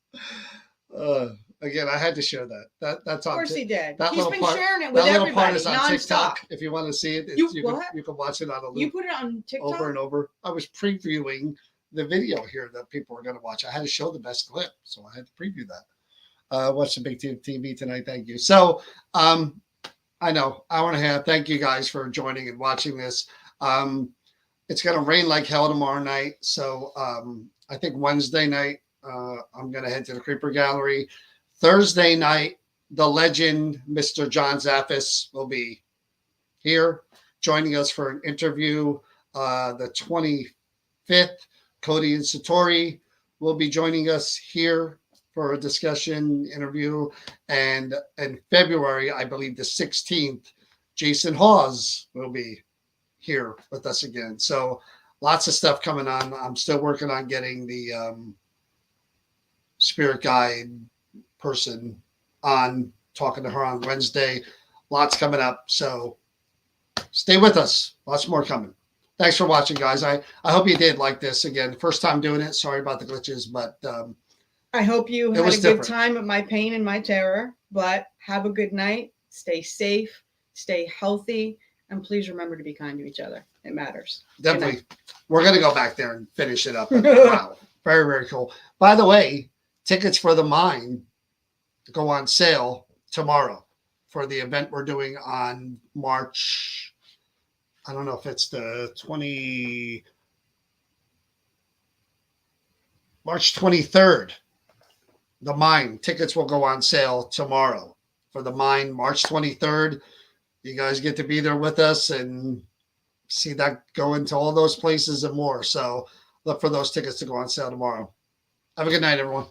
A: Again, I had to share that. That's
B: Of
A: on.
B: course he did.
A: that
B: He's
A: little
B: been
A: part-
B: sharing it with
A: That little part
B: everybody
A: is on
B: nonstop.
A: TikTok. If you want to see it,
B: You
A: you
B: what?
A: can watch it on a
B: You
A: loop
B: put it on TikTok?
A: over and over. I was previewing the video here that people were going to watch. I had to show the best clip, so I had to preview that. Watch the Big TV tonight. Thank you. So, I know, hour and a half. Thank you guys for joining and watching this. It's going to rain like hell tomorrow night. So, I think Wednesday night, I'm going to head to the Creeper Gallery. Thursday night, the legend, Mr. John Zaffis, will be here joining us for an interview. The 25th, Cody and Satori will be joining us here for a discussion interview. And in February, I believe the 16th, Jason Hawes will be here with us again. So lots of stuff coming on. I'm still working on getting the spirit guide person on, talking to her on Wednesday. Lots coming up. So stay with us. Lots more coming. Thanks for watching, guys. I hope you did like this. Again, first time doing it. Sorry about the glitches, but
B: I hope you
A: It
B: had a
A: was
B: good
A: different.
B: time at my pain and my terror, but have a good night. Stay safe, stay healthy, and please remember to be kind to each other. It matters. Good
A: definitely
B: night.
A: we're going to go back there and finish it up. Wow. Very, very cool. By the way, tickets for the mine go on sale tomorrow for the event we're doing on March. I don't know if it's the March 23rd. The mine tickets will go on sale tomorrow for the mine, March 23rd. You guys get to be there with us and see that go into all those places and more. So look for those tickets to go on sale tomorrow. Have a good night, everyone.